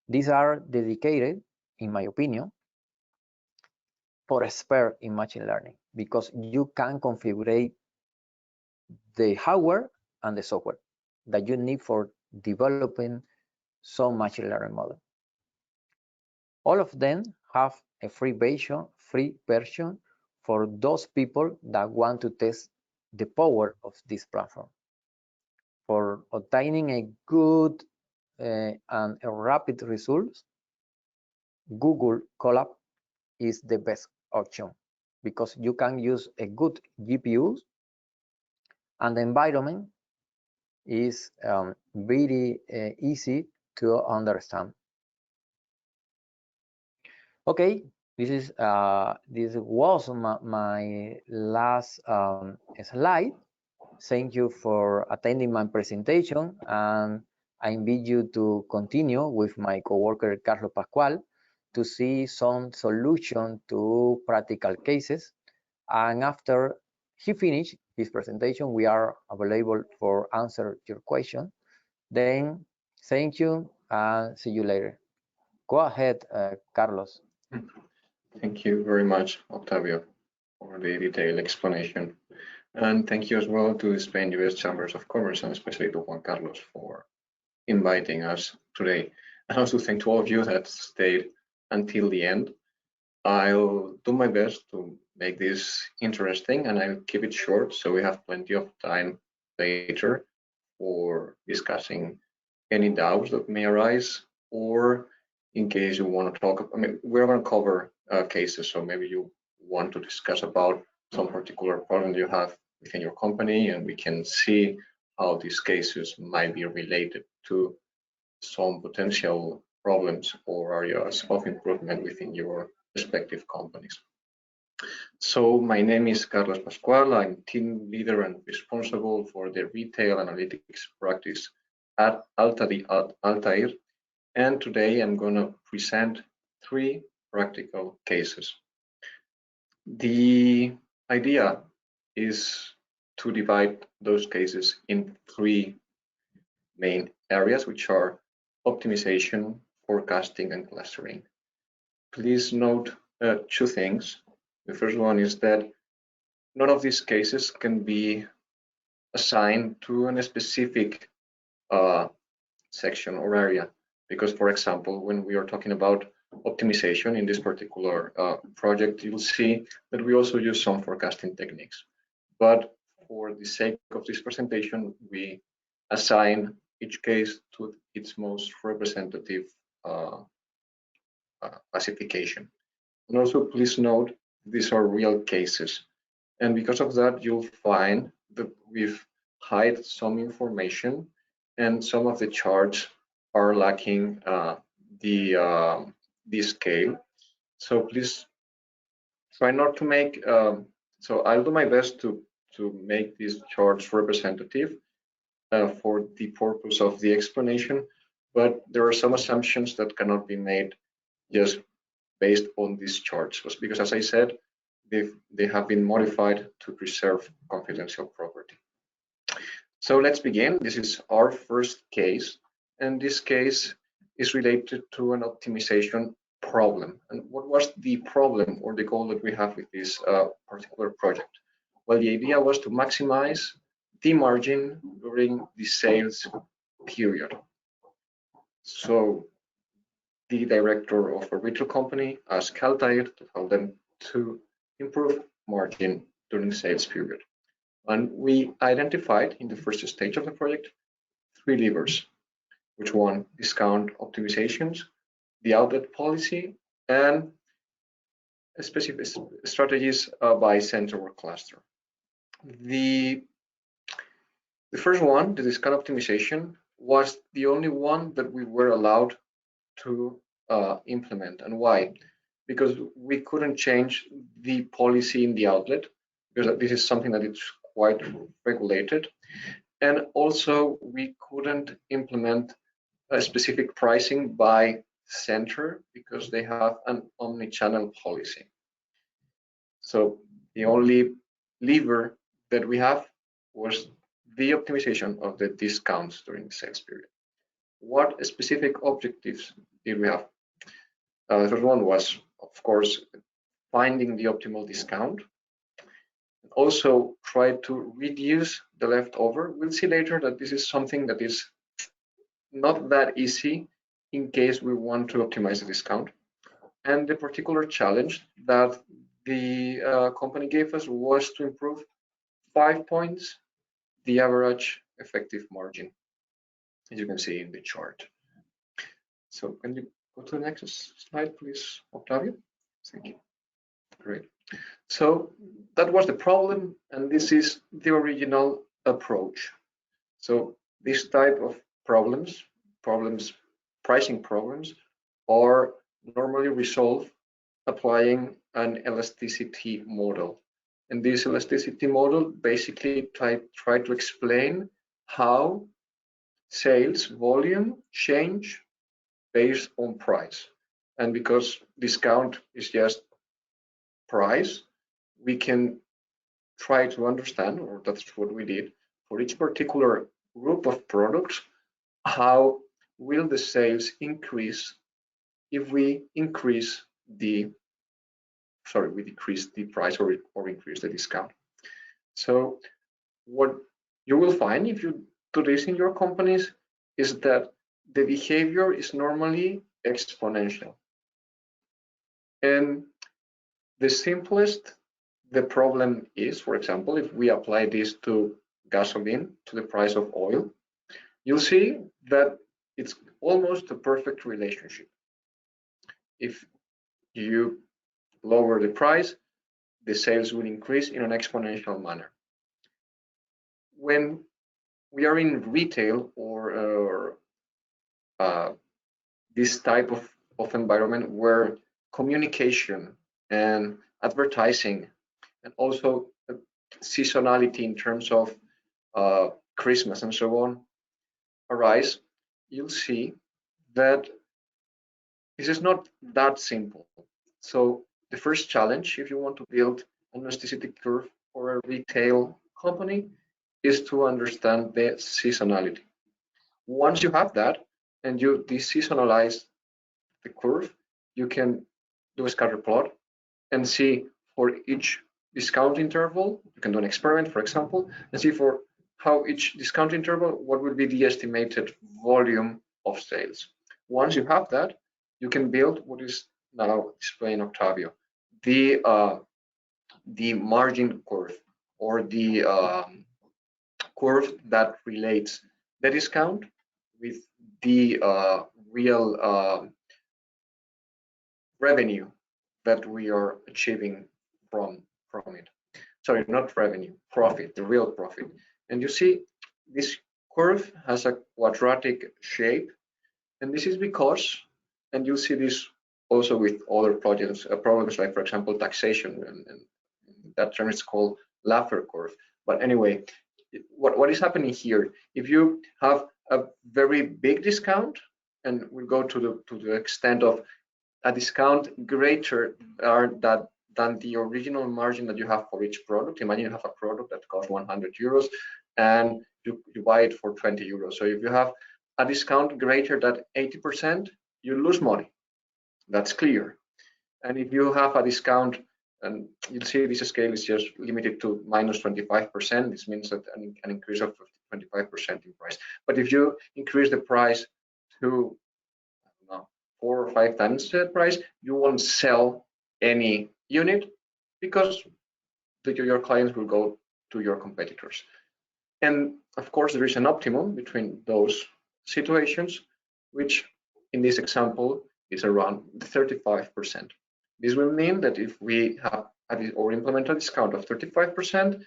These are dedicated, in my opinion, for expert in machine learning because you can configure the hardware and the software that you need for developing some machine learning model. All of them have a free version for those people that want to test the power of this platform. For obtaining a good and a rapid results, Google Colab is the best option because you can use a good GPU and the environment is very easy to understand. Okay, this was my last slide. Thank you for attending my presentation, and I invite you to continue with my coworker Carlos Pascual to see some solution to practical cases. And after he finished his presentation, we are available for answer your question. Then thank you and see you later. Go ahead, Carlos. Thank you very much, Octavio, for the detailed explanation. And thank you as well to the Spain US Chambers of Commerce and especially to Juan Carlos for inviting us today. And also thank to all of you that stayed until the end. I'll do my best to make this interesting and I'll keep it short so we have plenty of time later for discussing any doubts that may arise, or in case you want to talk, we're going to cover cases, so maybe you want to discuss about some particular problem you have within your company, and we can see how these cases might be related to some potential problems or areas of improvement within your respective companies. So my name is Carlos Pascual. I'm team leader and responsible for the retail analytics practice at Altair. And today I'm going to present 3 practical cases. The idea is to divide those cases in 3 main areas, which are optimization, forecasting, and clustering. Please note 2 things. The first one is that none of these cases can be assigned to a specific section or area, because, for example, when we are talking about optimization in this particular project, you'll see that we also use some forecasting techniques. But for the sake of this presentation, we assign each case to its most representative classification. And also, please note, these are real cases. And because of that, you'll find that we've hide some information and some of the charts are lacking the scale. So please try not to make, so I'll do my best to make these charts representative for the purpose of the explanation, but there are some assumptions that cannot be made just based on these charts, because as I said, they have been modified to preserve confidential property. So let's begin. This is our first case, and this case is related to an optimization problem. And what was the problem or the goal that we have with this particular project? Well, the idea was to maximize the margin during the sales period. So the director of a retail company asked Altair to help them to improve margin during sales period. And we identified in the first stage of the project 3 levers, which one, discount optimizations, the outlet policy, and specific strategies by center or cluster. The first one, the discount optimization, was the only one that we were allowed to implement. And why? Because we couldn't change the policy in the outlet, because this is something that is quite regulated. And also we couldn't implement a specific pricing by center because they have an omni-channel policy. So the only lever that we have was the optimization of the discounts during the sales period. What specific objectives did we have? The first one was, of course, finding the optimal discount. Also try to reduce the leftover. We'll see later that this is something that is not that easy in case we want to optimize the discount. And the particular challenge that the company gave us was to improve 5 points the average effective margin, as you can see in the chart. So can you go to the next slide, please, Octavio? Thank you. Great. So that was the problem, and this is the original approach. So this type of problems, pricing problems, are normally resolved applying an elasticity model. And this elasticity model basically try to explain how sales volume change based on price. And because discount is just price, we can try to understand, or that's what we did, for each particular group of products, how will the sales increase if we increase the, we decrease the price or increase the discount. So what you will find if you do this in your companies is that the behavior is normally exponential. And the simplest the problem is, for example, if we apply this to gasoline, to the price of oil, you'll see that it's almost a perfect relationship. If you lower the price, the sales will increase in an exponential manner. When we are in retail or this type of environment where communication and advertising and also seasonality in terms of Christmas and so on arise, you'll see that this is not that simple. So the first challenge, if you want to build an elasticity curve for a retail company, is to understand the seasonality. Once you have that and you deseasonalize the curve, you can do a scatter plot and see for each discount interval, you can do an experiment, for example, and see for how each discount interval, what would be the estimated volume of sales. Once you have that, you can build what is now displaying Octavio, the margin curve, or the curve that relates the discount with the real revenue that we are achieving from it. Sorry, not revenue, profit, the real profit. And you see this curve has a quadratic shape, and this is because, and you'll see this also with other projects, problems like, for example, taxation, and that term is called Laffer curve. But anyway, what is happening here? If you have a very big discount, and we go to the extent of a discount greater than the original margin that you have for each product. Imagine you have a product that costs 100 euros and you buy it for 20 euros. So if you have a discount greater than 80%, you lose money. That's clear. And if you have a discount, and you'll see this scale is just limited to minus 25%, this means that an increase of 25% in price. But if you increase the price to 4 or 5 times the price, you won't sell any unit because your clients will go to your competitors. And of course, there is an optimum between those situations, which in this example is around 35%. This will mean that if we have or implement a discount of 35%,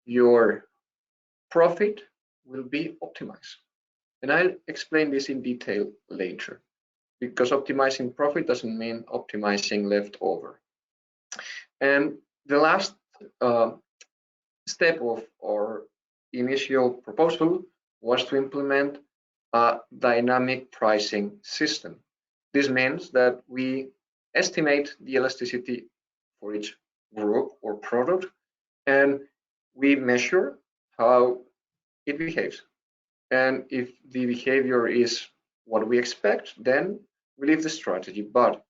your profit will be optimized. And I'll explain this in detail later, because optimizing profit doesn't mean optimizing leftover. And the last step of our initial proposal was to implement a dynamic pricing system. This means that we estimate the elasticity for each group or product, and we measure how it behaves. And if the behavior is what we expect, then we leave the strategy. But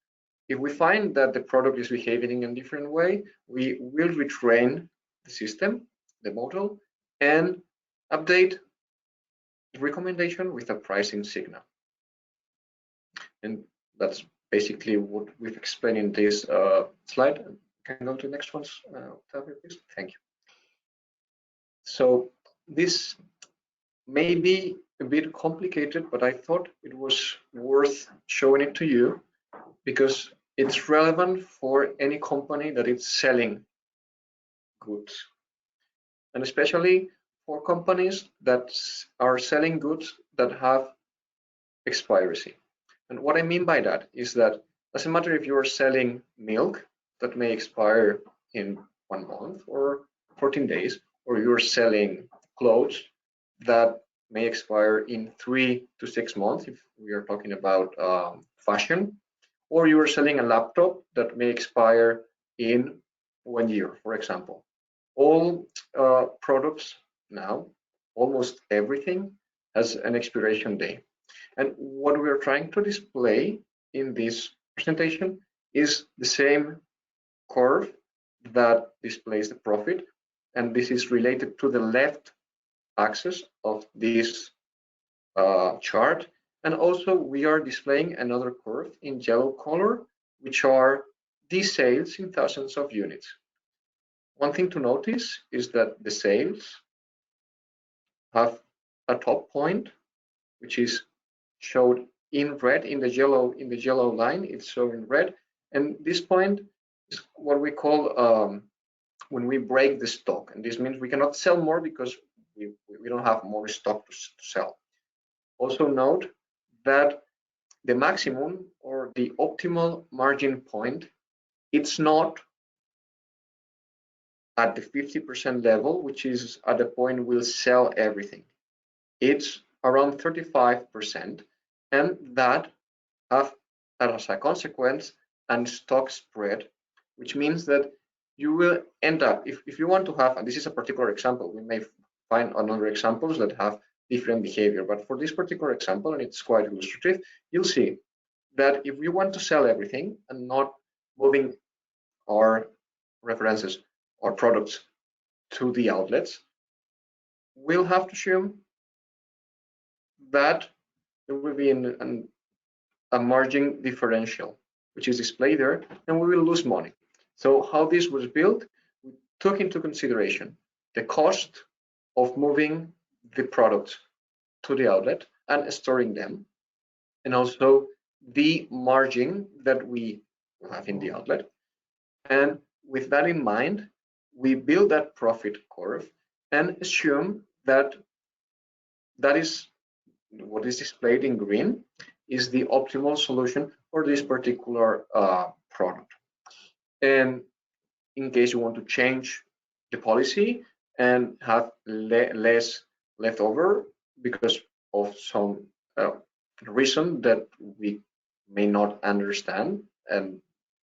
if we find that the product is behaving in a different way, we will retrain the system, the model, and update the recommendation with a pricing signal. And that's basically what we've explained in this slide. Can go to the next ones, Octavio, please. Thank you. So this may be a bit complicated, but I thought it was worth showing it to you because it's relevant for any company that is selling goods, and especially for companies that are selling goods that have expiry. And what I mean by that is that doesn't matter if you are selling milk that may expire in 1 month or 14 days, or you're selling clothes that may expire in 3 to 6 months if we are talking about fashion, or you are selling a laptop that may expire in 1 year, for example. All products now, almost everything has an expiration date. And what we are trying to display in this presentation is the same curve that displays the profit, and this is related to the left axis of this chart. And also we are displaying another curve in yellow color, which are the sales in thousands of units. One thing to notice is that the sales have a top point, which is showed in red, in the yellow line, it's shown in red. And this point is what we call when we break the stock. And this means we cannot sell more because we don't have more stock to sell. Also note that the maximum or the optimal margin point, it's not at the 50% level, which is at the point we'll sell everything. It's around 35%, and that has as a consequence and stock spread, which means that you will end up, if you want to have, and this is a particular example, we may find other examples that have different behavior, but for this particular example, and it's quite illustrative, you'll see that if we want to sell everything and not moving our references or products to the outlets, we'll have to assume that there will be a margin differential, which is displayed there, and we will lose money. So how this was built, we took into consideration the cost of moving the products to the outlet and storing them, and also the margin that we have in the outlet. And with that in mind, we build that profit curve and assume that that is what is displayed in green is the optimal solution for this particular product. And in case you want to change the policy and have less left over because of some reason that we may not understand, and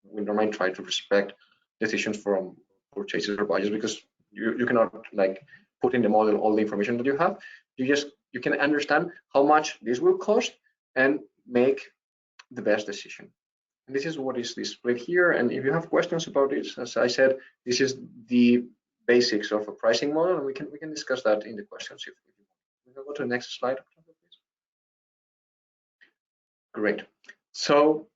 we normally try to respect decisions from purchasers or buyers, because you cannot like put in the model all the information that you have. You can understand how much this will cost and make the best decision. And this is what is displayed here. And if you have questions about this, as I said, this is the basics of a pricing model, and we can discuss that in the questions if you want. We can go to the next slide, please. Great. So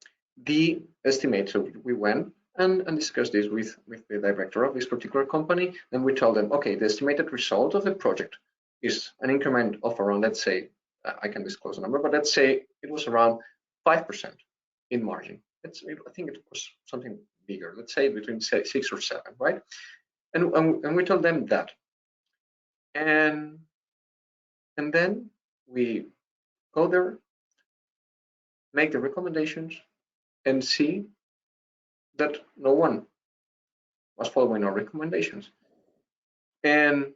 the estimate. So we went and discussed this with the director of this particular company, and we told them, okay, the estimated result of the project is an increment of around, let's say, I can disclose a number, but let's say it was around 5% in margin. I think it was something bigger, let's say between 6 or 7, right? And we told them that. And then we go there, make the recommendations, and see that no one was following our recommendations. And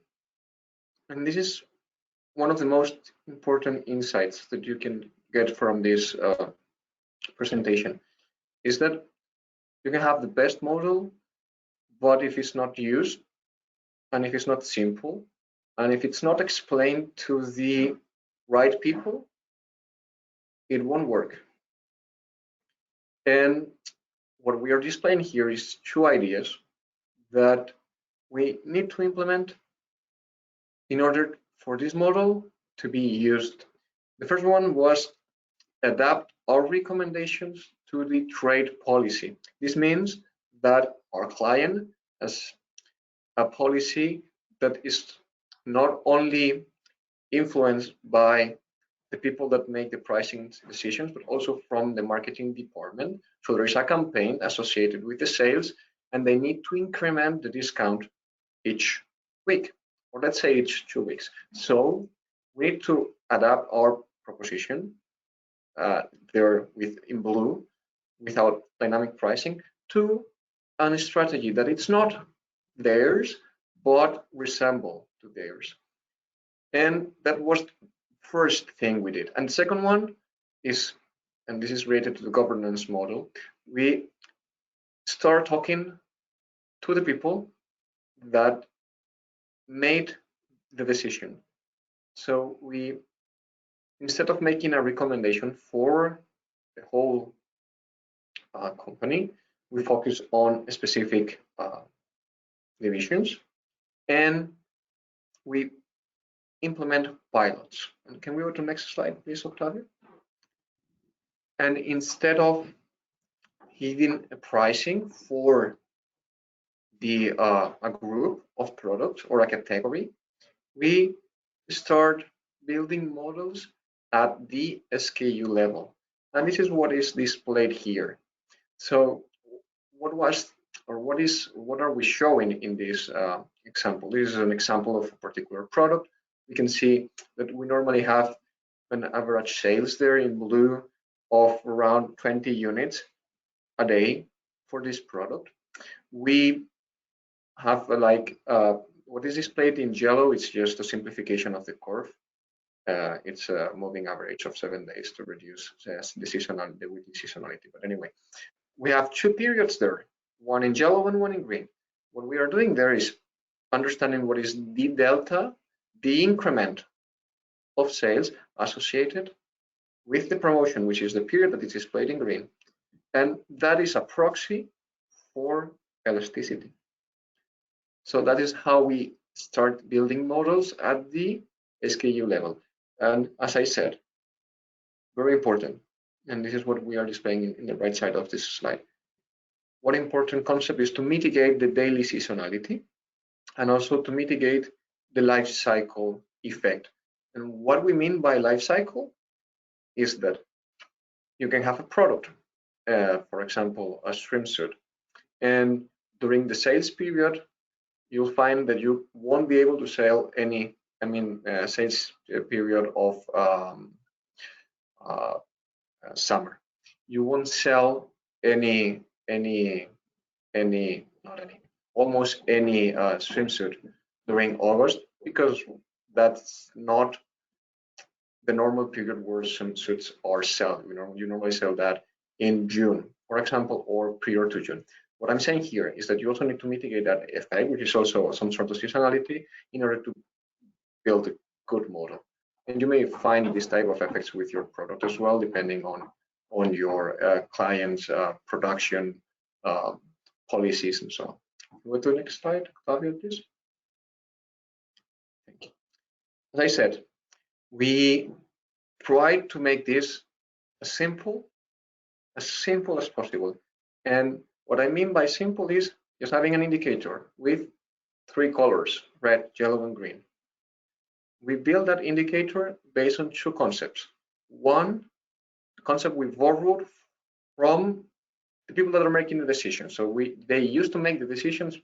this is one of the most important insights that you can get from this presentation, is that you can have the best model, but if it's not used, and if it's not simple, and if it's not explained to the right people, it won't work. And what we are displaying here is 2 ideas that we need to implement in order for this model to be used. The first one was adapt our recommendations to the trade policy. This means that our client has a policy that is not only influenced by the people that make the pricing decisions, but also from the marketing department. So there is a campaign associated with the sales, and they need to increment the discount each week, or let's say each 2 weeks. So we need to adapt our proposition there in blue, without dynamic pricing, to a strategy that it's not theirs, but resemble to theirs. And that was the first thing we did. And the second one is, and this is related to the governance model, we start talking to the people that made the decision. So we, instead of making a recommendation for the whole company, we focus on specific divisions, and we implement pilots. And can we go to the next slide, please, Octavio? And instead of giving a pricing for the a group of products or a category, we start building models at the SKU level. And this is what is displayed here. So what are we showing in this example? This is an example of a particular product. We can see that we normally have an average sales there in blue of around 20 units a day for this product. We have what is displayed in yellow. It's just a simplification of the curve. It's a moving average of 7 days to reduce the weekly seasonality. But anyway, we have two periods there, one in yellow and one in green. What we are doing there is understanding what is the delta, the increment of sales associated with the promotion, which is the period that is displayed in green. And that is a proxy for elasticity. So that is how we start building models at the SKU level. And as I said, very important, and this is what we are displaying in the right side of this slide. One important concept is to mitigate the daily seasonality and also to mitigate the life cycle effect. And what we mean by life cycle is that you can have a product, for example, a swimsuit, and during the sales period, you'll find that you won't be able to sell any, sales period of summer. You won't sell almost any swimsuit during August, because that's not the normal period where swimsuits are sold. You normally sell that in June, for example, or prior to June. What I'm saying here is that you also need to mitigate that effect, which is also some sort of seasonality, in order to build a good model. And you may find this type of effects with your product as well, depending on your client's production policies and so on. Go to the next slide, Octavio, please. Thank you. As I said, we try to make this as simple as possible. And what I mean by simple is just having an indicator with 3 colors, red, yellow, and green. We build that indicator based on 2 concepts. One, the concept we borrowed from the people that are making the decision. So they used to make the decisions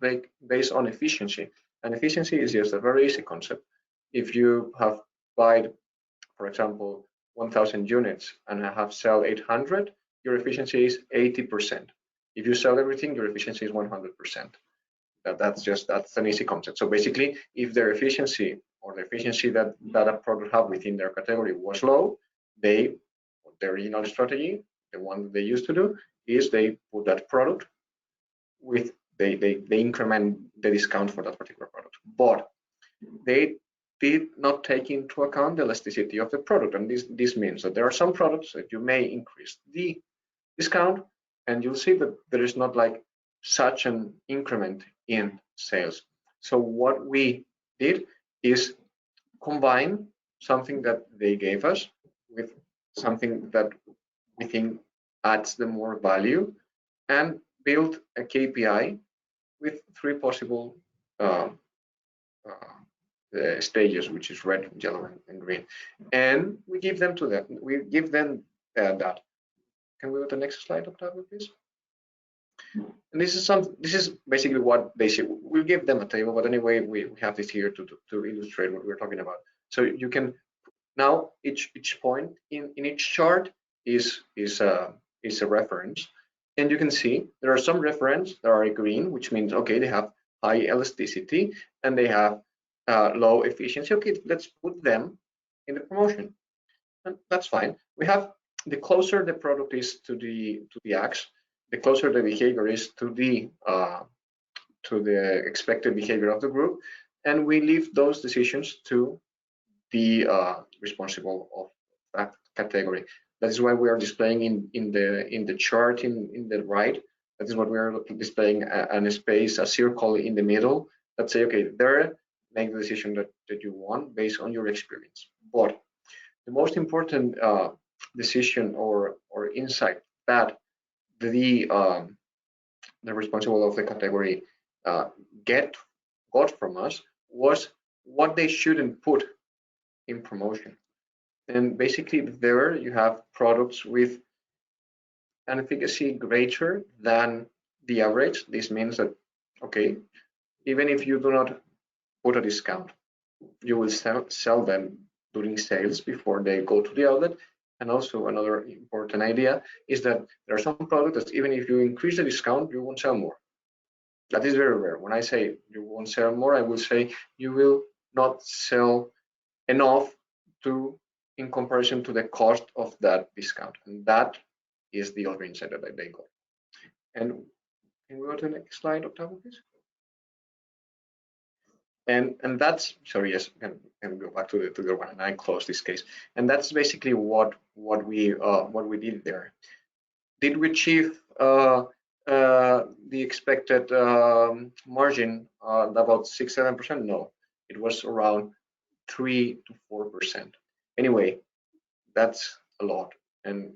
based on efficiency. And efficiency is just a very easy concept. If you have bought, for example, 1,000 units and have sell 800, your efficiency is 80%. If you sell everything, your efficiency is 100%. That's an easy concept. So basically, if their efficiency or the efficiency that a product have within their category was low, their original strategy, the one that they used to do, is they put that product with they increment the discount for that particular product. But they did not take into account the elasticity of the product, and this means that there are some products that you may increase the discount, and you'll see that there is not like such an increment in sales. So what we did is combine something that they gave us with something that we think adds the more value, and build a KPI with 3 possible stages, which is red, yellow, and green, and we give them to them. We give them that. Can we go to the next slide, Octavio, please? And this is basically what they say. We'll give them a table, but anyway, we have this here to illustrate what we're talking about. So you can now each point in each chart is a reference, and you can see there are some reference that are green, which means okay, they have high elasticity and they have low efficiency. Okay, let's put them in the promotion, and that's fine. We have the closer the product is to the axe, the closer the behavior is to the expected behavior of the group, and we leave those decisions to the responsible of that category. That is why we are displaying in the chart in the right. That is what we are displaying a space, a circle in the middle that say, okay, there, make the decision that you want based on your experience. But the most important decision or insight that the responsible of the category got from us was what they shouldn't put in promotion. And basically there you have products with an efficacy greater than the average. This means that, okay, even if you do not put a discount, you will sell them during sales before they go to the outlet, And also another important idea is that there are some products that even if you increase the discount, you won't sell more. That is very rare. When I say you won't sell more, I will say you will not sell enough in comparison to the cost of that discount. And that is the other insight that they got. And can we go to the next slide, Octavio, please? And that's, sorry, yes, can go back to the one, and I close this case. And that's basically what we did there. Did we achieve the expected margin about 6-7%? No, it was around 3 to 4%. Anyway, that's a lot, and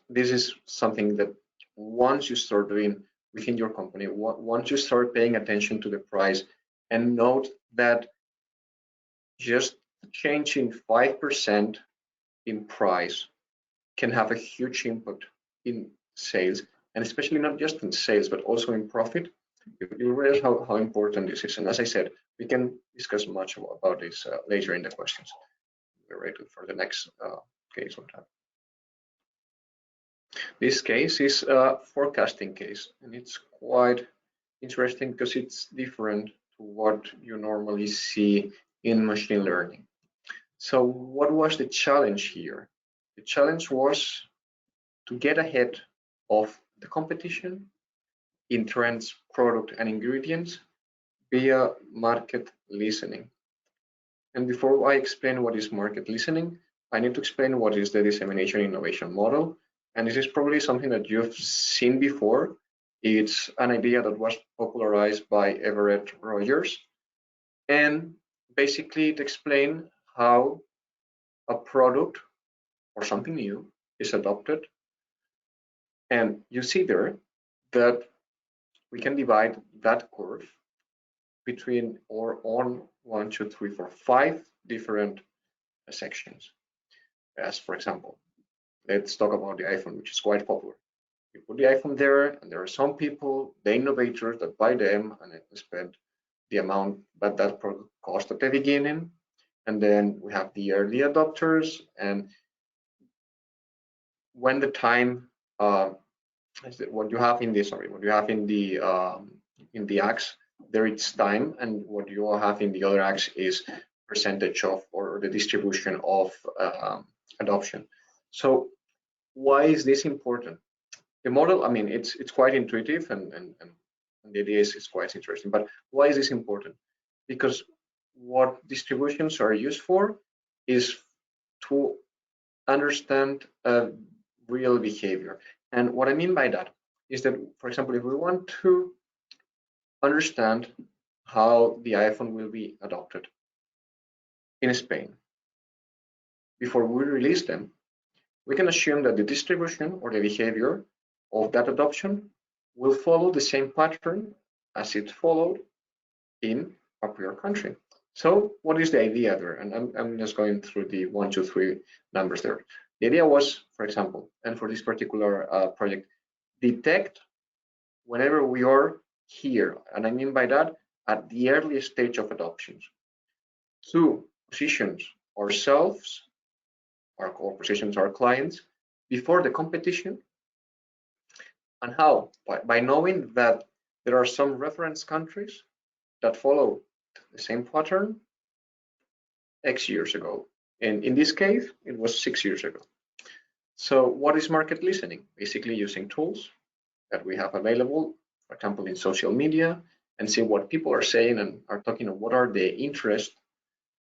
this is something that once you start doing within your company, once you start paying attention to the price, and note that just changing 5% in price can have a huge impact in sales, and especially not just in sales, but also in profit. You realize how important this is. And as I said, we can discuss much about this later in the questions. We're ready for the next case on time. This case is a forecasting case, and it's quite interesting because it's different to what you normally see in machine learning. So what was the challenge here? The challenge was to get ahead of the competition in trends, product, and ingredients via market listening. And before I explain what is market listening, I need to explain what is the dissemination innovation model. And this is probably something that you've seen before. It's an idea that was popularized by Everett Rogers. And basically it explains how a product or something new is adopted. And you see there that we can divide that curve between or on 1, 2, 3, 4, 5 different sections. As for example, let's talk about the iPhone, which is quite popular. You put the iPhone there, and there are some people, the innovators, that buy them and spend the amount that that product cost at the beginning. And then we have the early adopters, and when the time what you have in the axe, there it's time, and what you have in the other axe is percentage of, or the distribution of adoption. So why is this important? The model, I mean, it's quite intuitive, and the idea is quite interesting, but why is this important? Because what distributions are used for is to understand real behavior. And what I mean by that is that, for example, if we want to understand how the iPhone will be adopted in Spain, before we release them, we can assume that the distribution or the behavior of that adoption will follow the same pattern as it followed in a prior country. So what is the idea there? And I'm just going through the 1, 2, 3 numbers there. The idea was, for example, and for this particular project, detect whenever we are here, and I mean by that, at the earliest stage of adoptions, to position ourselves, or positions our clients before the competition. And how? By knowing that there are some reference countries that follow the same pattern X years ago. And in this case, it was 6 years ago. So what is market listening? Basically using tools that we have available, for example, in social media, and see what people are saying and are talking of what are the interests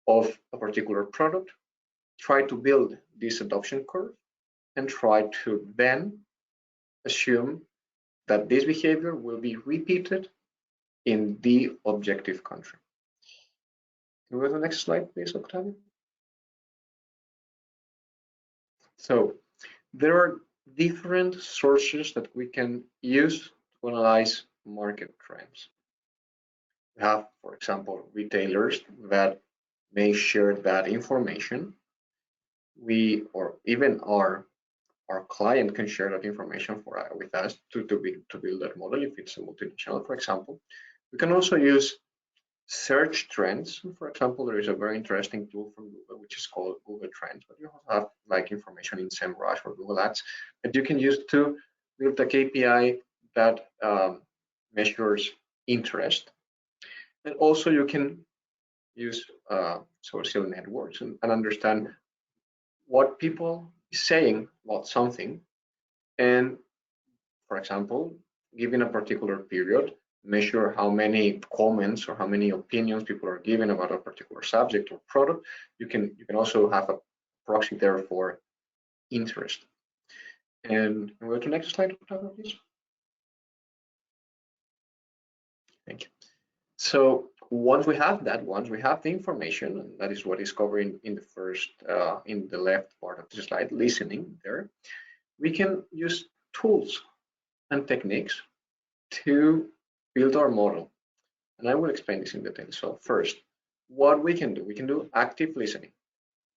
of a particular product, try to build this adoption curve, and try to then assume that this behavior will be repeated in the objective country. Can we go to the next slide, please, Octavio? So there are different sources that we can use to analyze market trends. We have, for example, retailers that may share that information. We, or even our client, can share that information with us to build that model if it's a multinational, for example. We can also use search trends. For example, there is a very interesting tool from Google which is called Google Trends, but you also have like information in SEMrush or Google Ads that you can use to build a KPI that measures interest. And also you can use social networks and understand what people is saying about something, and for example, given a particular period, measure how many comments or how many opinions people are giving about a particular subject or product. You can also have a proxy there for interest. And go to the next slide, please. Thank you. So once we have that, once we have the information, and that is what is covering in the first, in the left part of the slide, listening there, we can use tools and techniques to build our model. And I will explain this in detail. So first, what we can do active listening.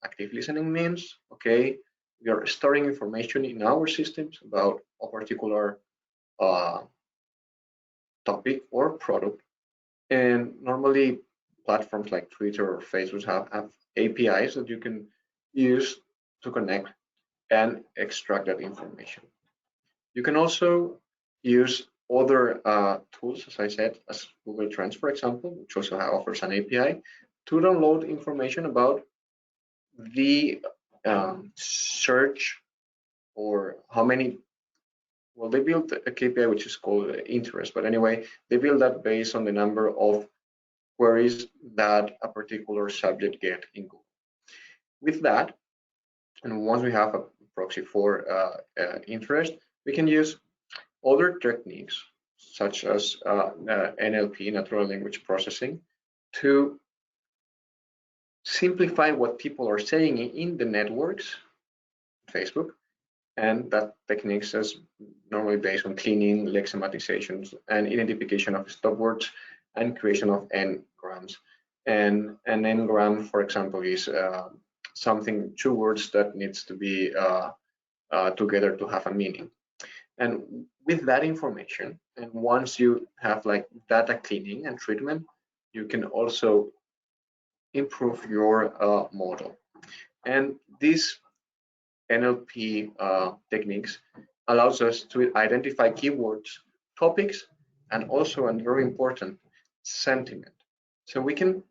Active listening means, okay, we are storing information in our systems about a particular topic or product. And normally platforms like Twitter or Facebook have APIs that you can use to connect and extract that information. You can also use other tools, as I said, as Google Trends, for example, which also offers an API to download information about the search or how many. Well, they built a KPI which is called interest, but anyway, they build that based on the number of queries that a particular subject get in Google. With that, and once we have a proxy for interest, we can use other techniques such as NLP, natural language processing, to simplify what people are saying in the networks, Facebook, and that techniques is normally based on cleaning, lexematizations, and identification of stop words and creation of n-grams. And an n-gram, for example, is something, two words that needs to be together to have a meaning. And with that information, and once you have like data cleaning and treatment, you can also improve your model. And these NLP techniques allows us to identify keywords, topics, and also, and very important, sentiment. So we can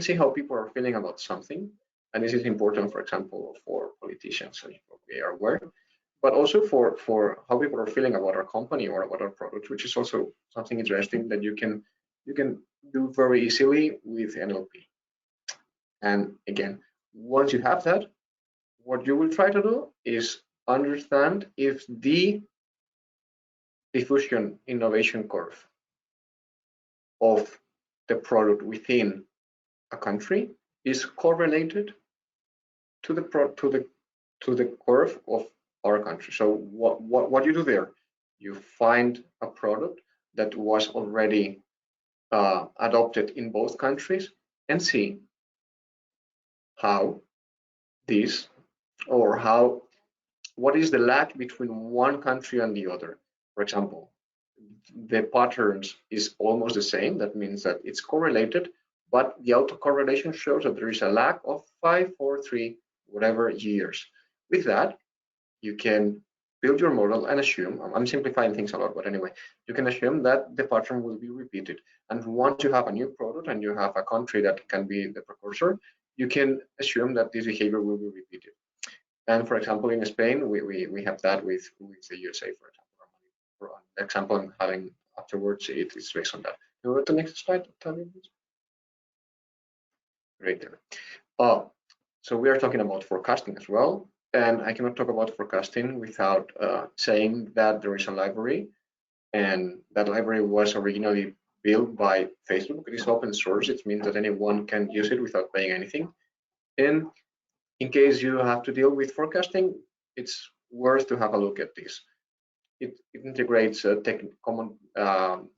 see how people are feeling about something, and this is important, for example, for politicians, so we are aware, but also for how people are feeling about our company or about our product, which is also something interesting that you can do very easily with NLP. And again, once you have that, what you will try to do is understand if the diffusion innovation curve of the product within a country is correlated to the curve of our country. So what you do there, you find a product that was already adopted in both countries and see how this, or how, what is the lag between one country and the other. For example, the patterns is almost the same. That means that it's correlated, but the autocorrelation shows that there is a lag of 5, 4, 3, whatever years. With that, you can build your model and assume, I'm simplifying things a lot, but anyway, you can assume that the pattern will be repeated. And once you have a new product and you have a country that can be the precursor, you can assume that this behavior will be repeated. And for example, in Spain, we have that with the USA, for example. For an example I'm having afterwards, it is based on that. Can we go to the next slide, Octavio, please? Right there. So we are talking about forecasting as well. And I cannot talk about forecasting without saying that there is a library, and that library was originally built by Facebook. It is open source. It means that anyone can use it without paying anything. And in case you have to deal with forecasting, it's worth to have a look at this. It integrates common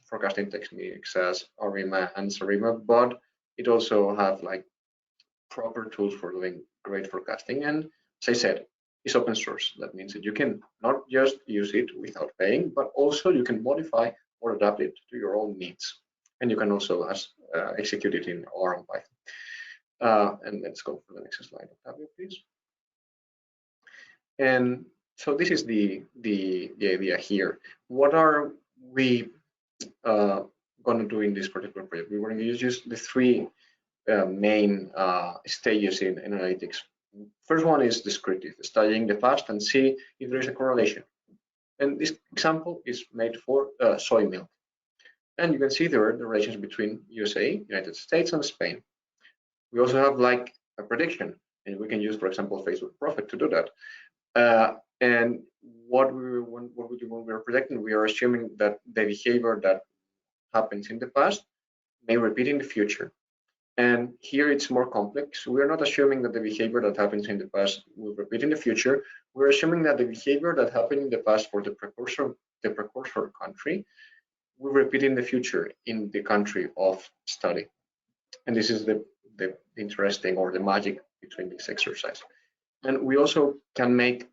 forecasting techniques as ARIMA and SARIMA, but it also have like proper tools for doing great forecasting. And as I said, it's open source. That means that you can not just use it without paying, but also you can modify or adapt it to your own needs. And you can also execute it in R and Python. And let's go for the next slide, Octavio, please. And so this is the idea here. What are we going to do in this particular project? We're going to use the three main stages in analytics. First one is descriptive, studying the past and see if there is a correlation. And this example is made for soy milk. And you can see there are the relations between USA, United States, and Spain. We also have like a prediction, and we can use, for example, Facebook Profit to do that. And what we do when we are predicting, we are assuming that the behavior that happens in the past may repeat in the future. And here it's more complex. We are not assuming that the behavior that happens in the past will repeat in the future. We're assuming that the behavior that happened in the past for the precursor country will repeat in the future in the country of study. And this is the interesting or the magic between this exercise. And we also can make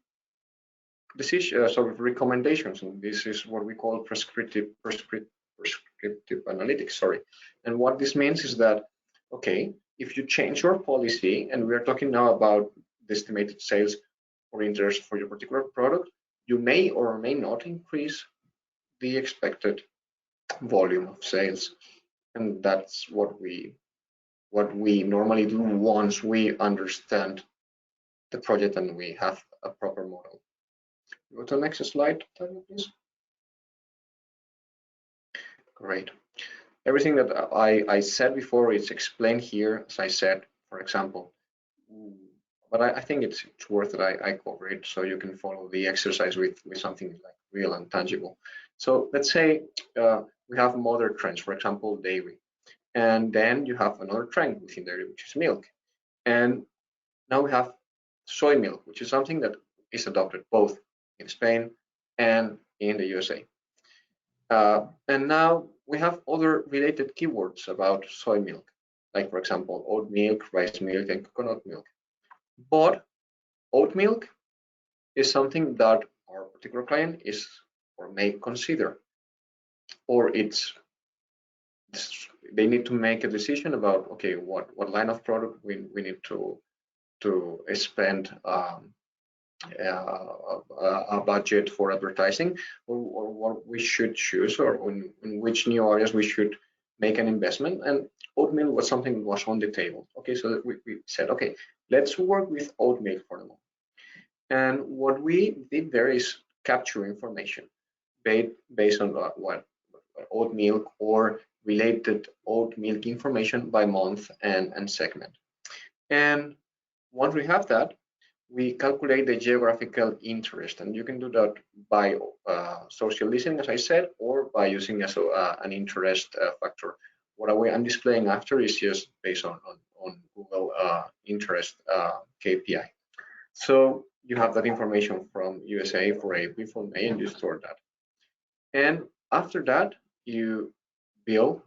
decisions, sort of recommendations, and this is what we call prescriptive analytics. Sorry. And what this means is that, okay, if you change your policy, and we are talking now about the estimated sales or interest for your particular product, you may or may not increase the expected volume of sales. And that's what we normally do once we understand the project and we have a proper model. Go to the next slide, please. Great. Everything that I said before is explained here, as I said, for example. But I think it's worth it. I cover it so you can follow the exercise with something like real and tangible. So let's say we have mother trends, for example, dairy. And then you have another trend within dairy, which is milk. And now we have soy milk, which is something that is adopted both in Spain and in the USA. And now we have other related keywords about soy milk, like, for example, oat milk, rice milk, and coconut milk. But oat milk is something that our particular client is or may consider, or they need to make a decision about, okay, what line of product we need to spend a budget for advertising, or what we should choose, or in which new areas we should make an investment. And oatmeal was something that was on the table. Okay, so we said, okay, let's work with oatmeal for the moment. And what we did there is capture information based on what oat milk or related oat milk information by month and segment. And once we have that, we calculate the geographical interest, and you can do that by social listening, as I said, or by using an interest factor. What I'm displaying after is just based on Google interest KPI. So you have that information from USA for April, for May, and you store that. And after that, you build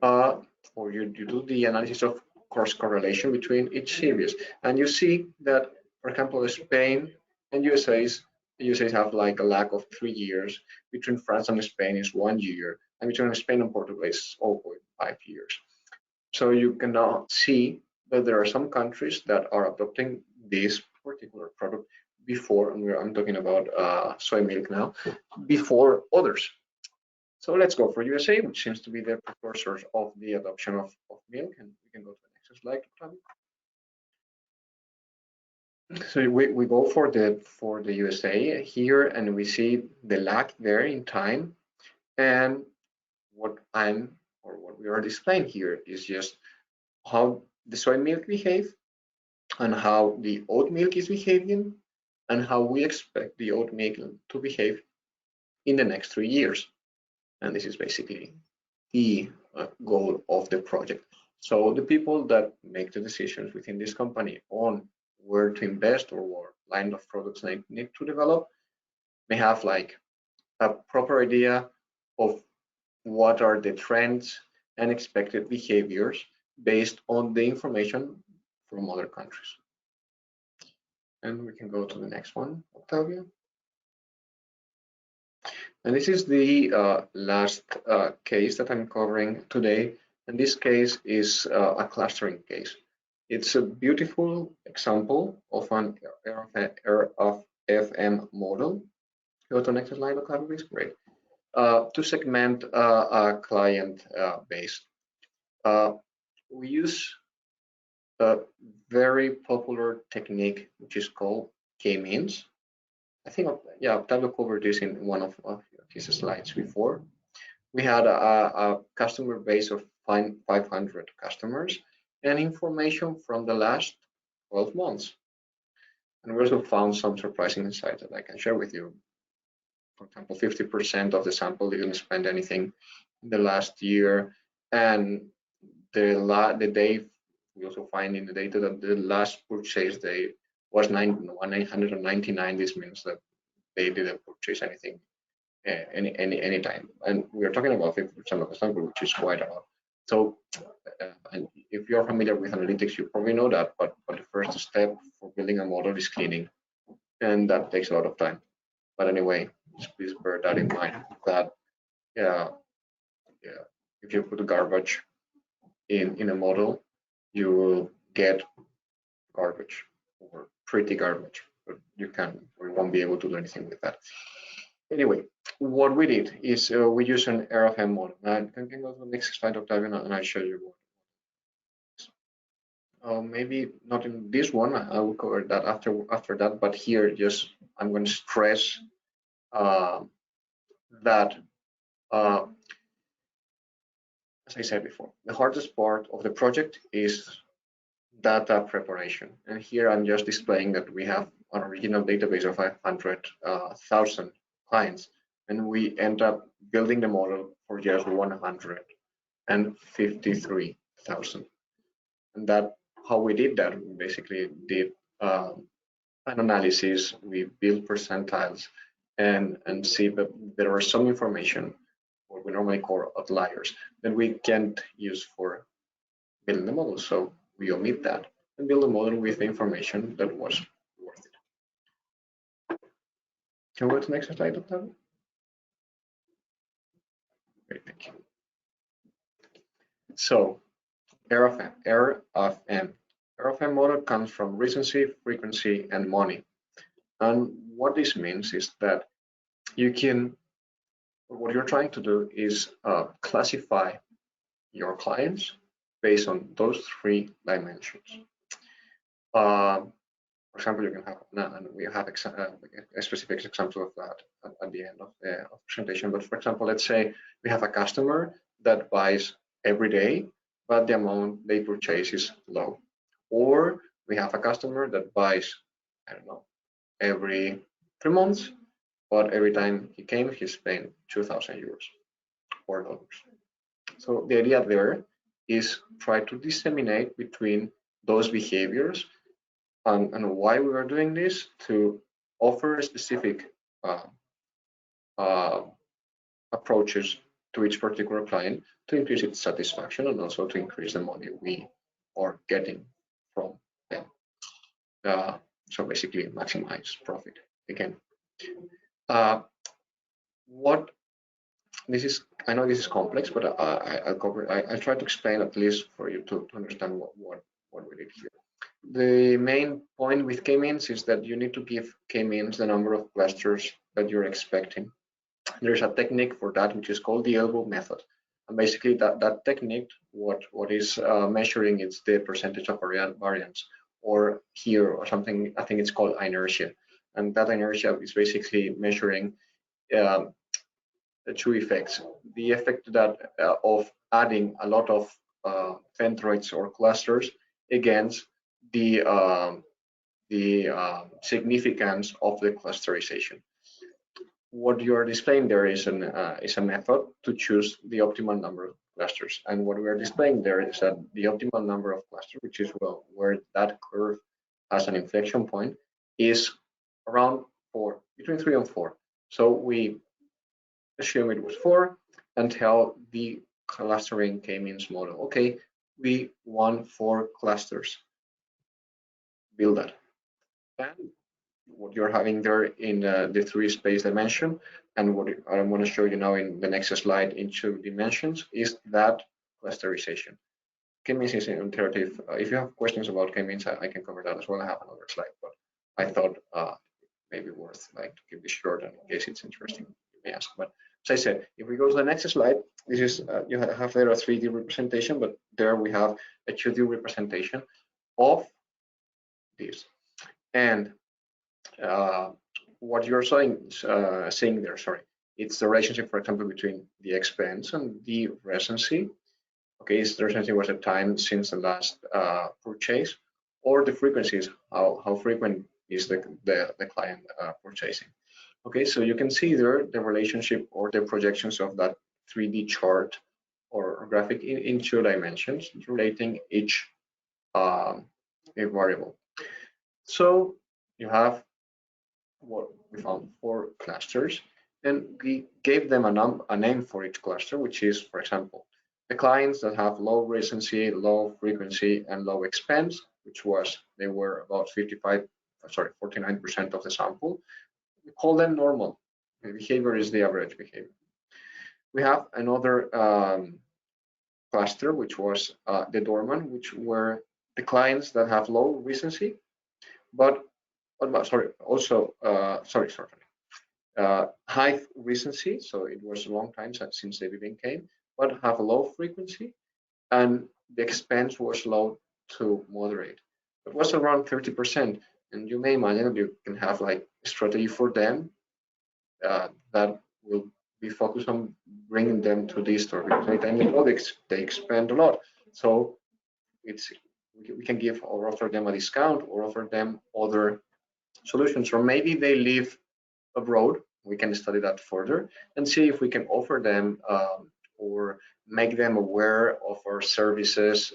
or you do the analysis of cross correlation between each series, and you see that, for example, Spain and USA have like a lag of 3 years. Between France and Spain is 1 year, and between Spain and Portugal is 0.5 years. So you can now see that there are some countries that are adopting this particular product before, and I'm talking about soy milk now, before others. So let's go for USA, which seems to be the precursor of the adoption of milk, and we can go to the next slide. So we go for the USA here, and we see the lag there in time. And what we are displaying here is just how the soy milk behave, and how the oat milk is behaving, and how we expect the oat milk to behave in the next 3 years. And this is basically the goal of the project. So the people that make the decisions within this company on where to invest or what line of products they need to develop may have like a proper idea of what are the trends and expected behaviors based on the information from other countries. And we can go to the next one, Octavio. And this is the last case that I'm covering today. And this case is a clustering case. It's a beautiful example of an RFM model. Go to the next slide, please. Great. To segment a client base. We use a very popular technique, which is called K-means. I think, yeah, Octavio covered this in one of his slides before. We had a customer base of 500 customers and information from the last 12 months. And we also found some surprising insights that I can share with you. For example, 50% of the sample didn't spend anything in the last year. And the day, we also find in the data that the last purchase day was 999. This means that they didn't purchase anything any time. And we are talking about 50% of the sample, which is quite a lot. So, and if you're familiar with analytics, you probably know that, but the first step for building a model is cleaning, and that takes a lot of time. But anyway, just please bear that in mind, that if you put garbage in a model, you will get garbage, or pretty garbage, but we won't be able to do anything with that. Anyway, what we did is we use an RFM model. Now, can you go to the next slide, Octavio, and I show you what. Maybe not in this one. I will cover that after that. But here, just I'm going to stress that, as I said before, the hardest part of the project is data preparation. And here I'm just displaying that we have an original database of 500,000 clients, and we end up building the model for just 153,000. And that, how we did that, we basically did an analysis. We built percentiles and see that there are some information, what we normally call outliers, that we can't use for building the model. So we omit that and build a model with the information that was worth it. Can we go to the next slide, Octavio? Great, thank you. So RFM model comes from recency, frequency, and money. And what this means is that what you're trying to do is classify your clients based on those 3 dimensions. For example, you can have, and we have a specific example of that at the end of the presentation. But for example, let's say we have a customer that buys every day, but the amount they purchase is low. Or we have a customer that buys, I don't know, every 3 months, but every time he came, he spent 2,000 euros or dollars. So the idea there is try to disseminate between those behaviors, and why we are doing this, to offer specific approaches to each particular client to increase its satisfaction and also to increase the money we are getting from them. So basically maximize profit again. I know this is complex, but I'll try to explain at least for you to understand what we did here. The main point with K-means is that you need to give K-means the number of clusters that you're expecting. There's a technique for that, which is called the elbow method. And basically that technique, what is measuring is the percentage of variance, or here, or something, I think it's called inertia. And that inertia is basically measuring the 2 effects. The effect that of adding a lot of centroids or clusters against the significance of the clusterization. What you are displaying there is a method to choose the optimal number of clusters, and what we are displaying there is that the optimal number of clusters, which is where that curve has an inflection point, is around 4, between 3 and 4. So we assume it was 4 and tell the clustering K-means model, okay, we want 4 clusters. Build that. And what you're having there in the 3 space dimension, And what I'm going to show you now in the next slide in 2 dimensions is that clusterization. K-means is an iterative. If you have questions about K-means, I can cover that as well. I have another slide, but I thought maybe worth like to keep this short, and in case it's interesting, you may ask. But as I said, if we go to the next slide, this is you have there a 3D representation, but there we have a 2D representation of this. And what you're seeing there, sorry, it's the relationship, for example, between the expense and the recency. Okay, is the recency was the time since the last purchase, or the frequencies, how frequent is the client purchasing. Okay, so you can see there the relationship or the projections of that 3D chart or graphic in 2 dimensions relating each a variable. So you have what we found 4 clusters, and we gave them a name for each cluster, which is, for example, the clients that have low recency, low frequency, and low expense, which was they were about 49% of the sample. We call them normal. The behavior is the average behavior. We have another cluster, which was the dormant, which were the clients that have low recency, but high recency. So it was a long time since they didn't came, but have a low frequency, and the expense was low to moderate. It was around 30%, and you may imagine you can have like a strategy for them that will be focused on bringing them to this store, because they expend a lot. So we can give or offer them a discount or offer them other solutions, or maybe they live abroad. We can study that further and see if we can offer them or make them aware of our services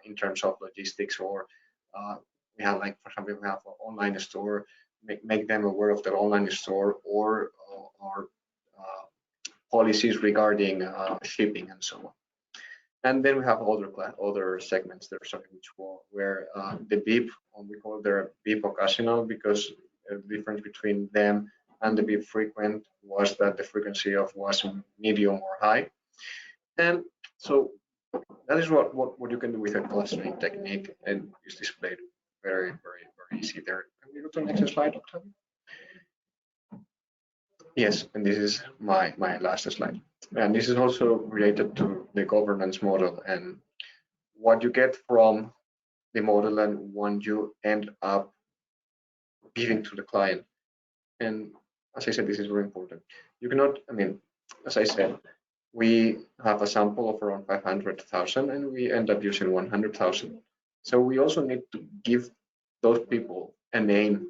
in terms of logistics, or we have, like, for example, we have an online store, make them aware of their online store, or policies regarding shipping and so on. And then we have other segments there, where the BIP, we call their BIP occasional, because the difference between them and the BIP frequent was that the frequency was medium or high. And so that is what you can do with a clustering technique, and it's displayed very, very, very easy there. Can we go to the next slide, Octavio? Yes, and this is my last slide. And this is also related to the governance model and what you get from the model and when you end up giving to the client. And as I said, this is very important. You cannot, I mean, as I said, we have a sample of around 500,000 and we end up using 100,000. So we also need to give those people a name.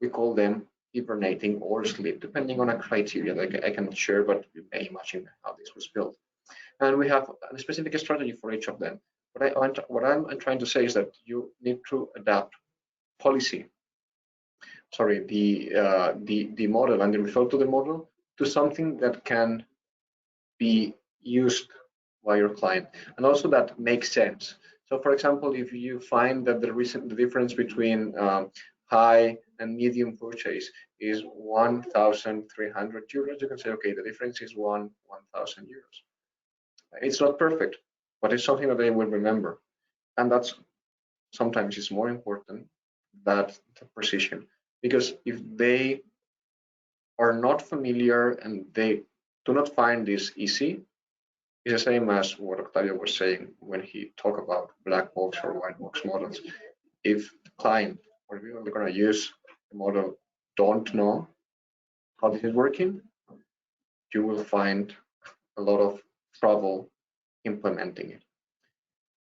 We call them hibernating or sleep, depending on a criteria that I cannot share, but you may imagine how this was built. And we have a specific strategy for each of them. What I'm trying to say is that you need to adapt policy, sorry, the model and the result of the model to something that can be used by your client, and also that makes sense. So, for example, if you find that the difference between high and medium purchase is 1,300 euros, you can say, okay, the difference is 1,000 euros. It's not perfect, but it's something that they will remember, and that's sometimes is more important than the precision, because if they are not familiar and they do not find this easy, it's the same as what Octavio was saying when he talked about black box or white box models. If the client or people are going to use the model don't know how this is working, you will find a lot of trouble implementing it.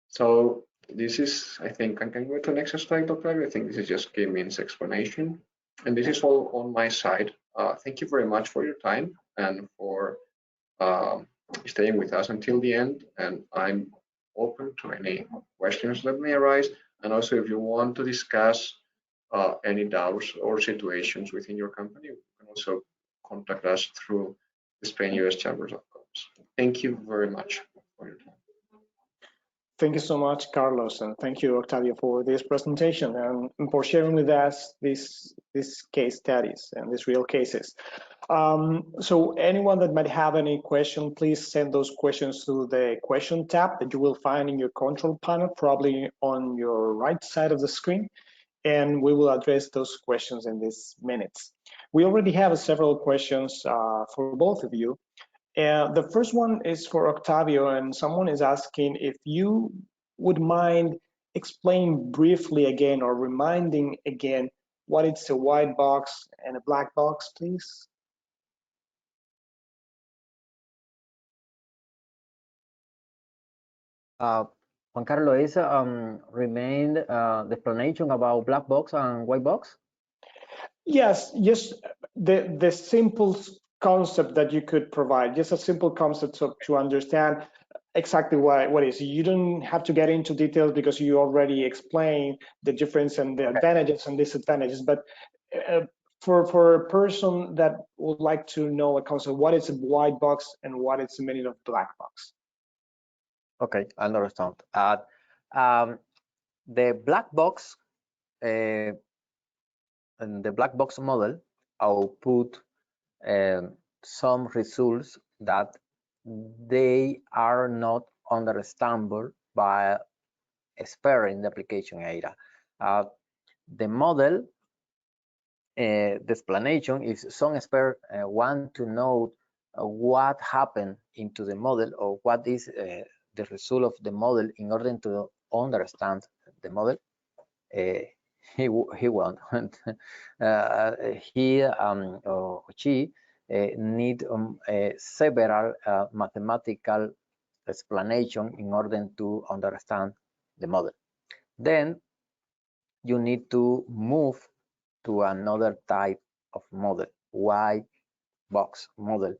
So this is, I think, I can go to the next slide, Octavio. I think this is just K-means explanation. And this is all on my side. Thank you very much for your time and for staying with us until the end. And I'm open to any questions that may arise. And also, if you want to discuss any doubts or situations within your company, you can also contact us through the Spain US Chambers of Commerce. Thank you very much for your time. Thank you so much, Carlos, and thank you, Octavio, for this presentation and for sharing with us these case studies and these real cases. So anyone that might have any question, please send those questions to the question tab that you will find in your control panel, probably on your right side of the screen, and we will address those questions in these minutes. We already have several questions for both of you. The first one is for Octavio, and someone is asking if you would mind explaining briefly again or reminding again what is a white box and a black box, please. Juan Carlos, remain the explanation about black box and white box? Yes, just the simple concept that you could provide, just a simple concept to understand exactly what is. You don't have to get into details because you already explained the difference and the advantages and disadvantages, but for a person that would like to know a concept, what is a white box and what is the meaning of black box? Okay, I understand. The black box and the black box model output some results that they are not understandable by expert in the application area. The model, the explanation is some expert want to know what happened into the model or what is the result of the model in order to understand the model. He won't. He or she need several mathematical explanation in order to understand the model. Then you need to move to another type of model, white box model,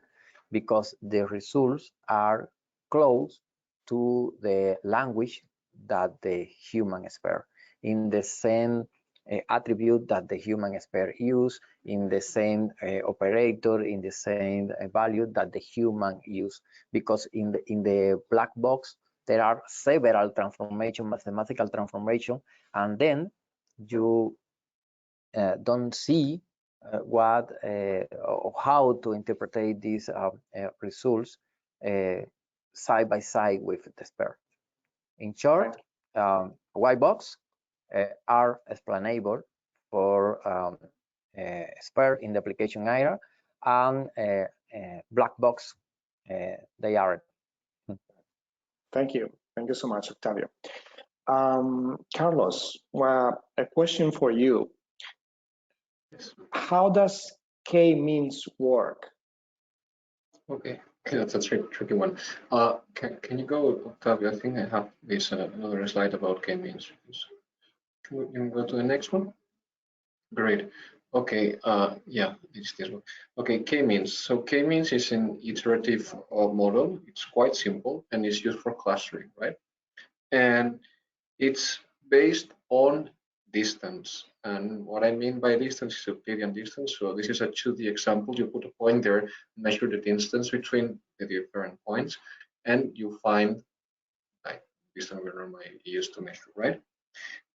because the results are close to the language that the human expert, in the same attribute that the human expert use, in the same operator, in the same value that the human use. Because in the black box, there are several transformation, mathematical transformation, and then you don't see what or how to interpret these results side by side with the expert. In short, white box are explainable for expert in the application area, and black box they are. Thank you so much, Octavio. Carlos, well, a question for you. Yes. How does k-means work? Okay, that's a tricky one. Can you go, Octavio? I think I have this another slide about k-means. Can you go to the next one? Great. Okay, yeah, it's this one. Okay, k-means. So k-means is an iterative model. It's quite simple and it's used for clustering, right? And it's based on distance. And what I mean by distance is Euclidean distance. So this is a 2D example. You put a point there, measure the distance between the different points, and you find like distance we normally use to measure, right?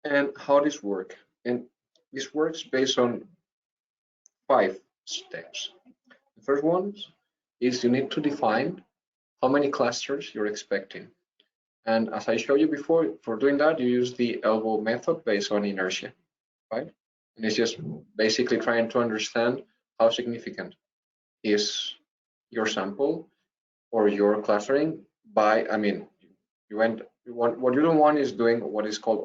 And how this works? And this works based on 5 steps. The first one is you need to define how many clusters you're expecting. And as I showed you before, for doing that, you use the elbow method based on inertia, right? And it's just basically trying to understand how significant is your sample or your clustering by, I mean, what you don't want is doing what is called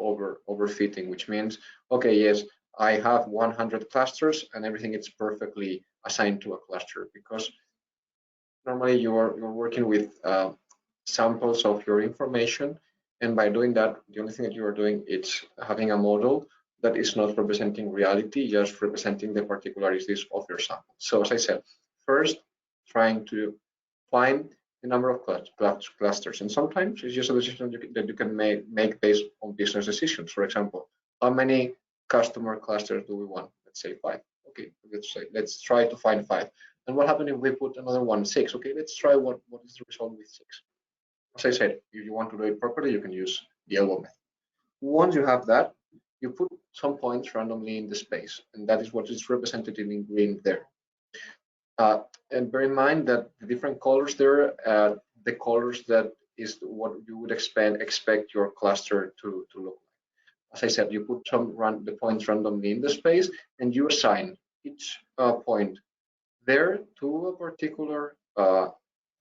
overfitting, which means, okay, yes, I have 100 clusters and everything is perfectly assigned to a cluster, because normally you're working with samples of your information, and by doing that, the only thing that you are doing is having a model that is not representing reality, just representing the particularities of your sample. So as I said, first trying to find the number of clusters, and sometimes it's just a decision that you can make based on business decisions. For example, how many customer clusters do we want? Let's say 5. Okay, let's try to find 5. And what happens if we put another one, 6? Okay, let's try what is the result with 6. As I said, if you want to do it properly, you can use the elbow method. Once you have that, you put some points randomly in the space, and that is what is represented in green there. And bear in mind that the different colors there, the colors that is what you would expect your cluster to look like. As I said, you put the points randomly in the space, and you assign each point there to a particular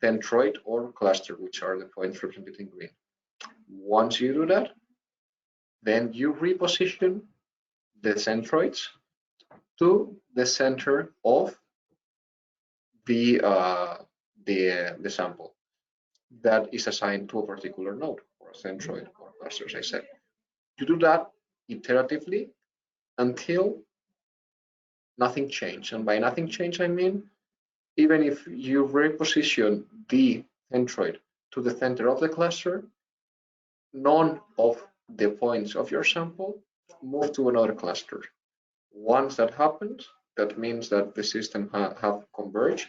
centroid or cluster, which are the points represented in green. Once you do that, then you reposition the centroids to the center of the sample that is assigned to a particular node or a centroid or cluster, as I said. You do that iteratively until nothing changed. And by nothing changed, I mean, even if you reposition the centroid to the center of the cluster, none of the points of your sample move to another cluster. Once that happens, that means that the system have converged.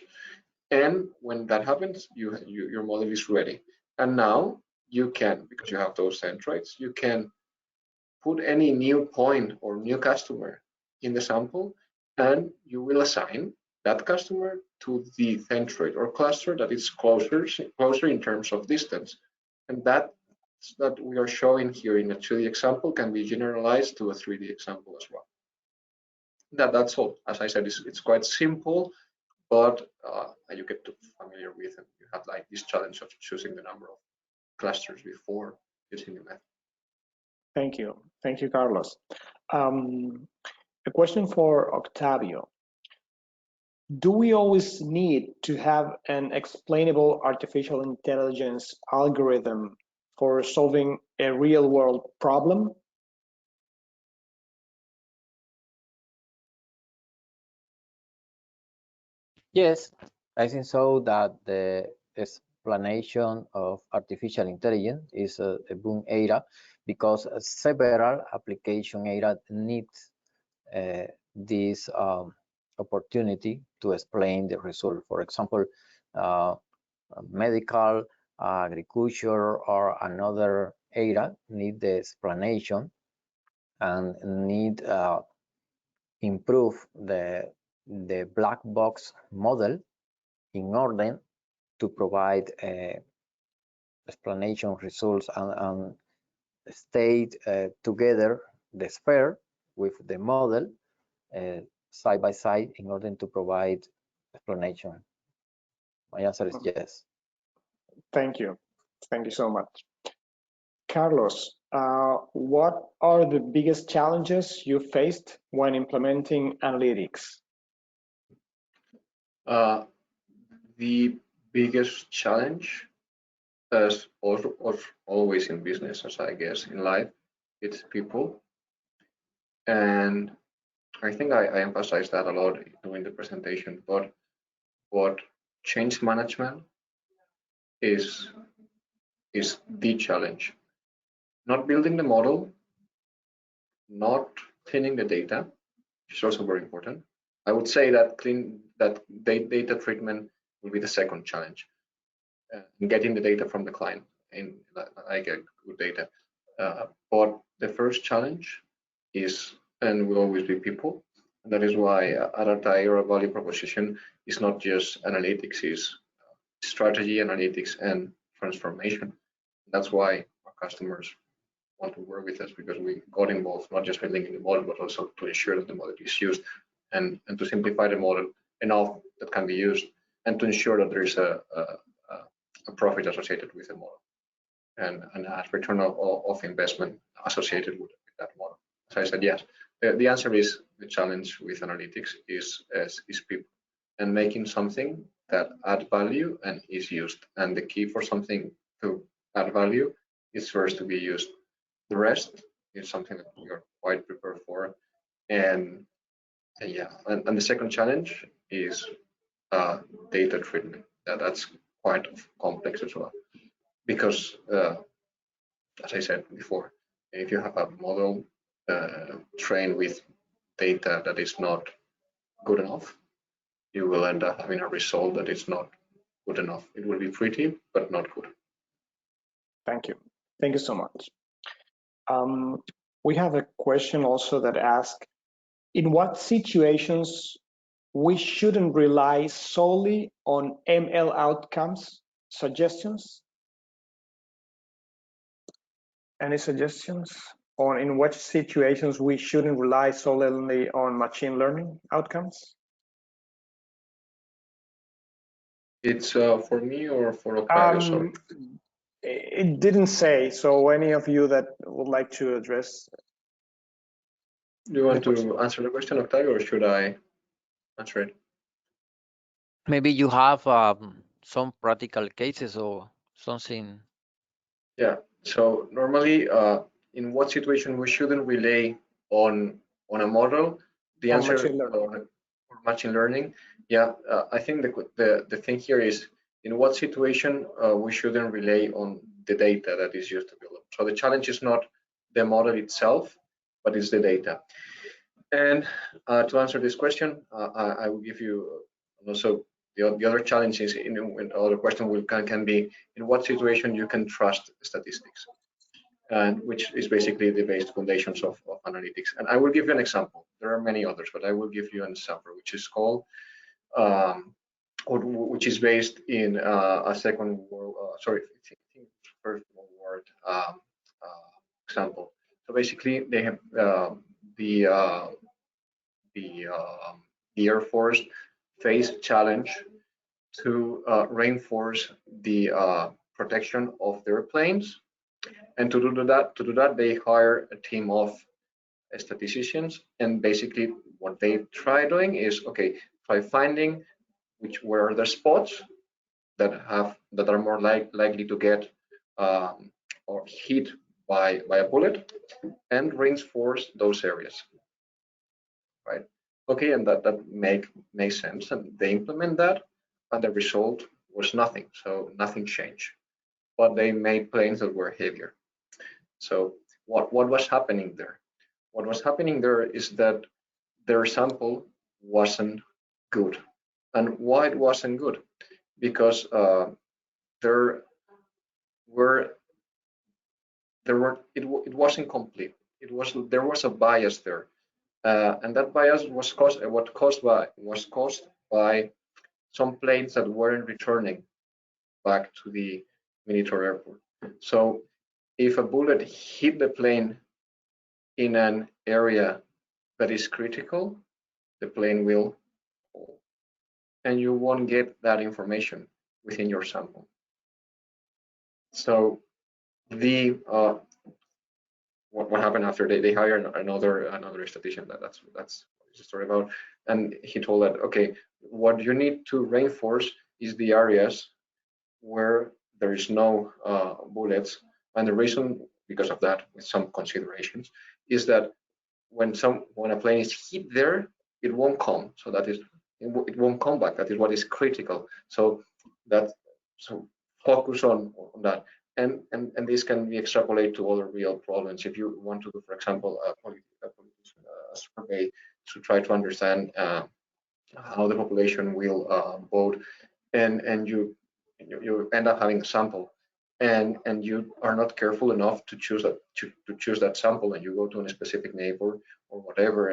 And when that happens, your model is ready. And now you can, because you have those centroids, you can put any new point or new customer in the sample, and you will assign that customer to the centroid or cluster that is closer in terms of distance. And that we are showing here in a 2D example can be generalized to a 3D example as well. That's all. As I said, it's quite simple, but you get familiar with it. You have like this challenge of choosing the number of clusters before using the method. Thank you, Carlos. A question for Octavio. Do we always need to have an explainable artificial intelligence algorithm for solving a real-world problem? Yes, I think so that the explanation of artificial intelligence is a boom era because several application areas need this opportunity to explain the result. For example, medical, agriculture, or another area need the explanation and need improve the black box model in order to provide explanation results and state together the sphere with the model side by side in order to provide explanation. My answer is yes. Thank you so much. Carlos, what are the biggest challenges you faced when implementing analytics? The biggest challenge, as always in business, as I guess in life, it's people. And I think I emphasized that a lot during the presentation, but what change management is the challenge. Not building the model, not cleaning the data, which is also very important. I would say that data treatment will be the second challenge. Getting the data from the client in like a good data. But the first challenge is and will always be people. And that is why at Altair, our value proposition is not just analytics, is strategy, analytics, and transformation. That's why our customers want to work with us, because we got involved not just by linking the model, but also to ensure that the model is used and to simplify the model enough that can be used, and to ensure that there is a profit associated with the model and a return of investment associated with that model. As I said, yes, the answer is the challenge with analytics is people and making something that add value and is used. And the key for something to add value is first to be used. The rest is something that we are quite prepared for. And yeah, and the second challenge is data treatment. That's quite complex as well, because as I said before, if you have a model trained with data that is not good enough, you will end up having a result that is not good enough. It will be pretty, but not good. Thank you so much. We have a question also that asks, in what situations we shouldn't rely solely on ML outcomes suggestions? Any suggestions on in what situations we shouldn't rely solely on machine learning outcomes? It's for me or for Octavio, sorry? It didn't say, so any of you that would like to address. Do you want to answer the question, Octavio, or should I answer it? Maybe you have some practical cases or something. Yeah, so normally in what situation we shouldn't rely on a model? The On answer machine learning. or machine learning. Yeah, I think the thing here is in what situation we shouldn't rely on the data that is used to build. So the challenge is not the model itself, but it's the data. And to answer this question, I will give you also the other challenge is in the other question can be in what situation you can trust statistics, and which is basically the basic foundations of analytics. And I will give you an example. There are many others, but I will give you an example, which is called or which is based in a second world, first world war example. So basically, they have the Air Force faced challenge to reinforce the protection of their planes, and to do that, they hire a team of statisticians, and basically what they try doing is try finding where are the spots that are more likely to get or hit by a bullet, and reinforce those areas, right? Okay, and that makes sense, and they implement that, and the result was nothing. So nothing changed, but they made planes that were heavier. So what was happening there? What was happening there is that their sample wasn't good. And why it wasn't good? Because it wasn't complete. There was a bias there, and that bias was caused by some planes that weren't returning back to the military airport. So if a bullet hit the plane in an area that is critical, the plane will fall, and you won't get that information within your sample. So the what happened after they hired another statistician, that's what the story about, and he told that what you need to reinforce is the areas where there is no bullets, and the reason because of that, with some considerations, is that when a plane is hit there, it won't come. So that is it won't come back. That is what is critical. So focus on that, and this can be extrapolated to other real problems. If you want to do, for example, a survey to try to understand how the population will vote, and you end up having a sample, and you are not careful enough to choose that sample, and you go to a specific neighbor or whatever,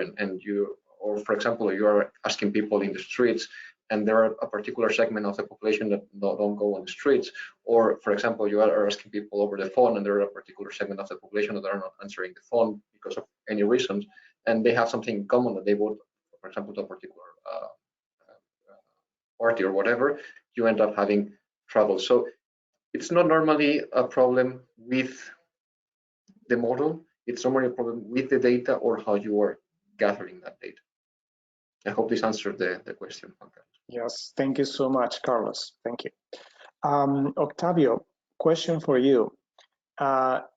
or for example, you are asking people in the streets, and there are a particular segment of the population that don't go on the streets, or for example, you are asking people over the phone, and there are a particular segment of the population that are not answering the phone because of any reasons, and they have something in common, that they vote, for example, to a particular party or whatever, you end up having trouble. So it's not normally a problem with the model, it's normally a problem with the data or how you are gathering that data. I hope this answered the question. Yes, thank you so much, Carlos. Thank you. Octavio, question for you.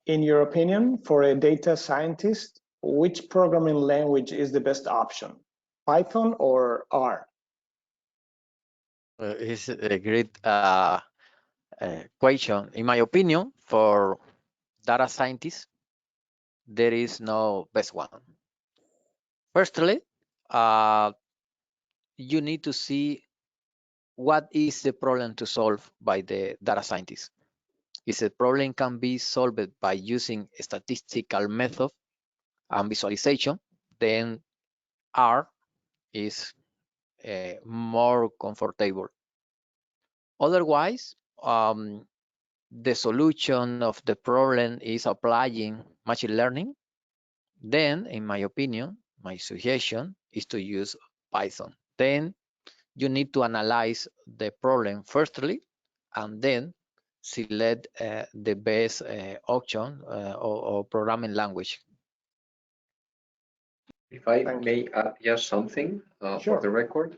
In your opinion, for a data scientist, which programming language is the best option, Python or R? It's a great question. In my opinion, for data scientists, there is no best one. Firstly, you need to see what is the problem to solve by the data scientist. If the problem can be solved by using a statistical method and visualization, then R is more comfortable. Otherwise, the solution of the problem is applying machine learning. Then, in my opinion, my suggestion is to use Python. Then you need to analyze the problem firstly, and then select the best option or programming language. If I may add just something for the record,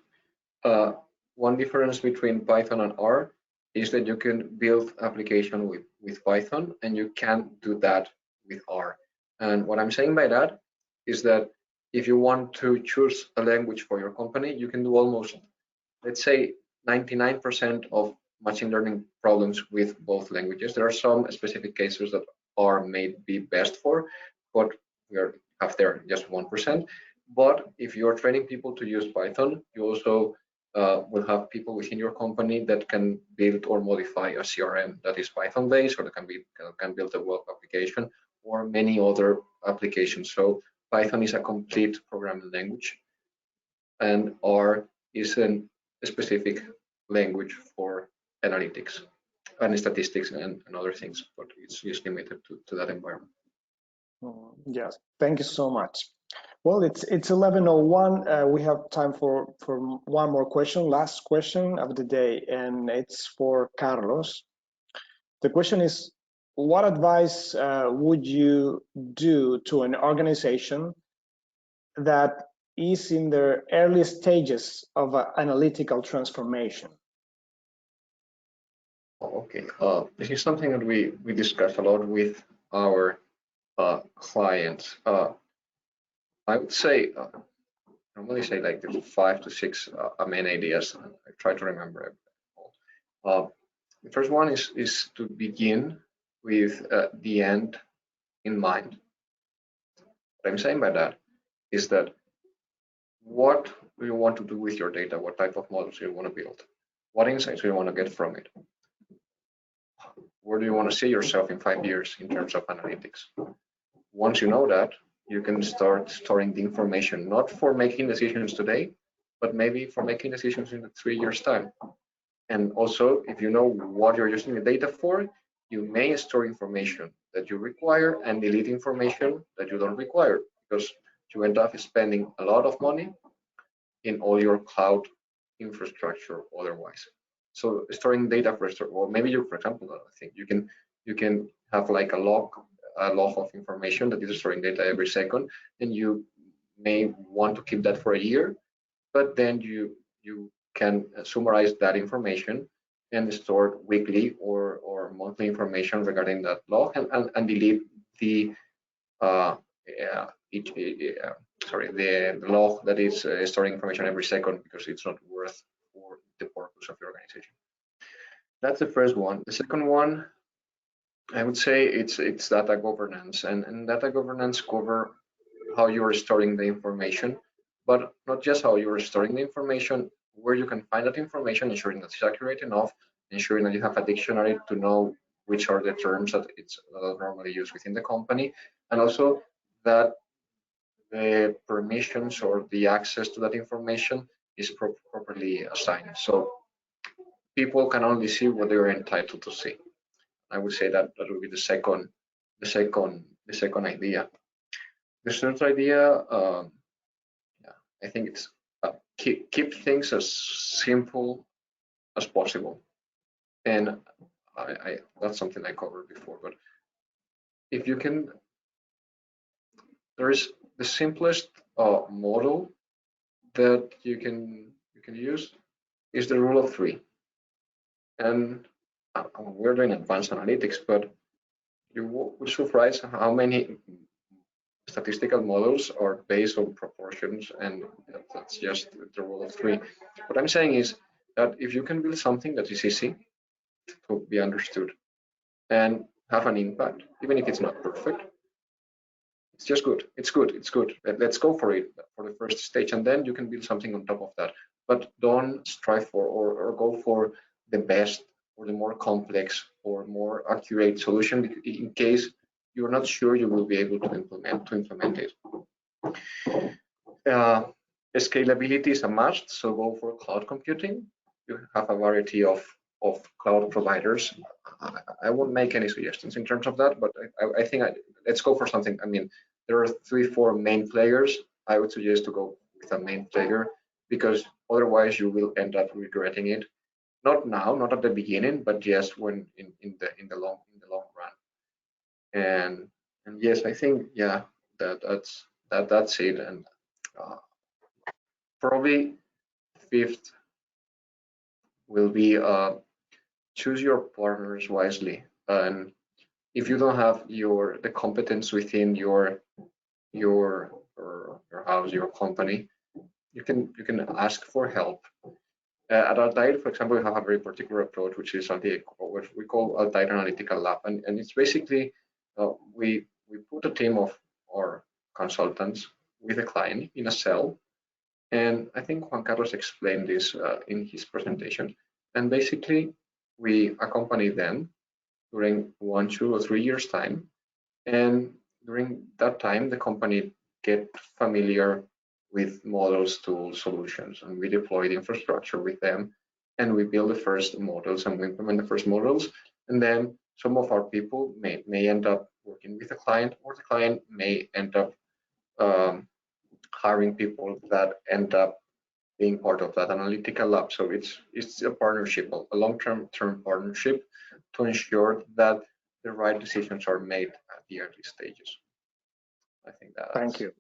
one difference between Python and R is that you can build application with Python, and you can't do that with R. And what I'm saying by that is that if you want to choose a language for your company, you can do almost, let's say, 99% of machine learning problems with both languages. There are some specific cases that R may be best for, but we have there just 1%. But if you're training people to use Python, you also will have people within your company that can build or modify a CRM that is Python based, or that can build a web application or many other applications. So Python is a complete programming language, and R is a specific language for analytics and statistics and other things, but it's limited to that environment. Yes, thank you so much. Well, it's 11:01. We have time for one more question, last question of the day, and it's for Carlos. The question is, what advice would you do to an organization that is in the early stages of analytical transformation? Okay, this is something that we discuss a lot with our clients. I would say, normally say like there's 5 to 6 main ideas. I try to remember it. The first one is to begin with the end in mind. What I'm saying by that is that what do you want to do with your data? What type of models do you want to build? What insights do you want to get from it? Where do you want to see yourself in 5 years in terms of analytics? Once you know that, you can start storing the information, not for making decisions today, but maybe for making decisions in 3 years' time. And also, if you know what you're using the data for, you may store information that you require and delete information that you don't require, because you end up spending a lot of money in all your cloud infrastructure otherwise. So storing data first, or maybe you, for example, I think you can have like a log of information that is storing data every second, and you may want to keep that for a year, but then you can summarize that information and store weekly or monthly information regarding that log, and delete the the log that is storing information every second, because it's not worth for the purpose of your organization. That's the first one. The second one, I would say it's data governance, and data governance cover how you're storing the information, but not just how you're storing the information, where you can find that information, ensuring that it's accurate enough, ensuring that you have a dictionary to know which are the terms that it's normally used within the company, and also that the permissions or the access to that information is properly assigned. So people can only see what they're entitled to see. I would say that would be the second idea. The third idea, I think it's keep things as simple as possible, and that's something I covered before. But if you can, there is the simplest model that you can use is the rule of 3, and we're doing advanced analytics, but you will surprise how many statistical models are based on proportions, and that's just the rule of 3. What I'm saying is that if you can build something that is easy to be understood and have an impact, even if it's not perfect, it's just good. It's good. It's good. Let's go for it for the first stage, and then you can build something on top of that. But don't strive for or go for the best or the more complex or more accurate solution, in case you're not sure you will be able to implement it. Scalability is a must, so go for cloud computing. You have a variety of cloud providers. I won't make any suggestions in terms of that, but I think let's go for something. I mean, there are 3-4 main players. I would suggest to go with a main player, because otherwise you will end up regretting it. Not now, not at the beginning, but just when in the long run. And yes, I think that's it. And probably fifth will be choose your partners wisely. And if you don't have the competence within your house, your company, you can ask for help. At Altair, for example, we have a very particular approach, which is what we call Altair Analytical Lab, and it's basically we put a team of our consultants with a client in a cell, and I think Juan Carlos explained this in his presentation. And basically, we accompany them during 1, 2, or 3 years' time, and during that time, the company get familiar with models, tools, solutions, and we deploy the infrastructure with them, and we build the first models and we implement the first models. And then some of our people may end up working with the client, or the client may end up hiring people that end up being part of that analytical lab. So it's a partnership, a long-term partnership, to ensure that the right decisions are made at the early stages. I think that. Thank you.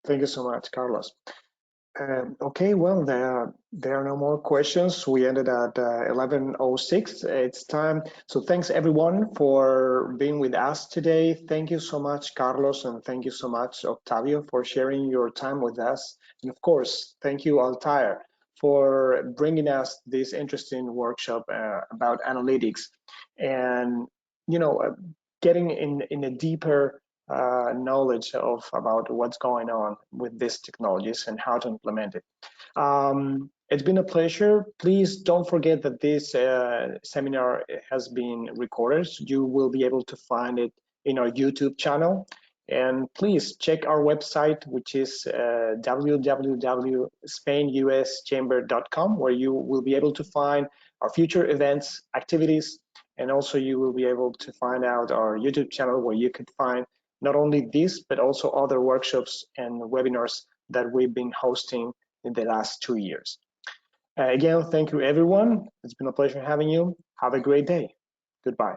Thank you so much, Carlos. Okay, well, there are no more questions. We ended at 11:06. It's time. So thanks everyone for being with us today. Thank you so much, Carlos, and thank you so much, Octavio, for sharing your time with us. And of course, thank you, Altair, for bringing us this interesting workshop about analytics and, you know, getting in a deeper knowledge about what's going on with these technologies and how to implement it. It's been a pleasure. Please don't forget that this seminar has been recorded. You will be able to find it in our YouTube channel. And please check our website, which is www.spainuschamber.com, where you will be able to find our future events, activities, and also you will be able to find out our YouTube channel, where you could find not only this, but also other workshops and webinars that we've been hosting in the last 2 years. Again, thank you, everyone. It's been a pleasure having you. Have a great day. Goodbye.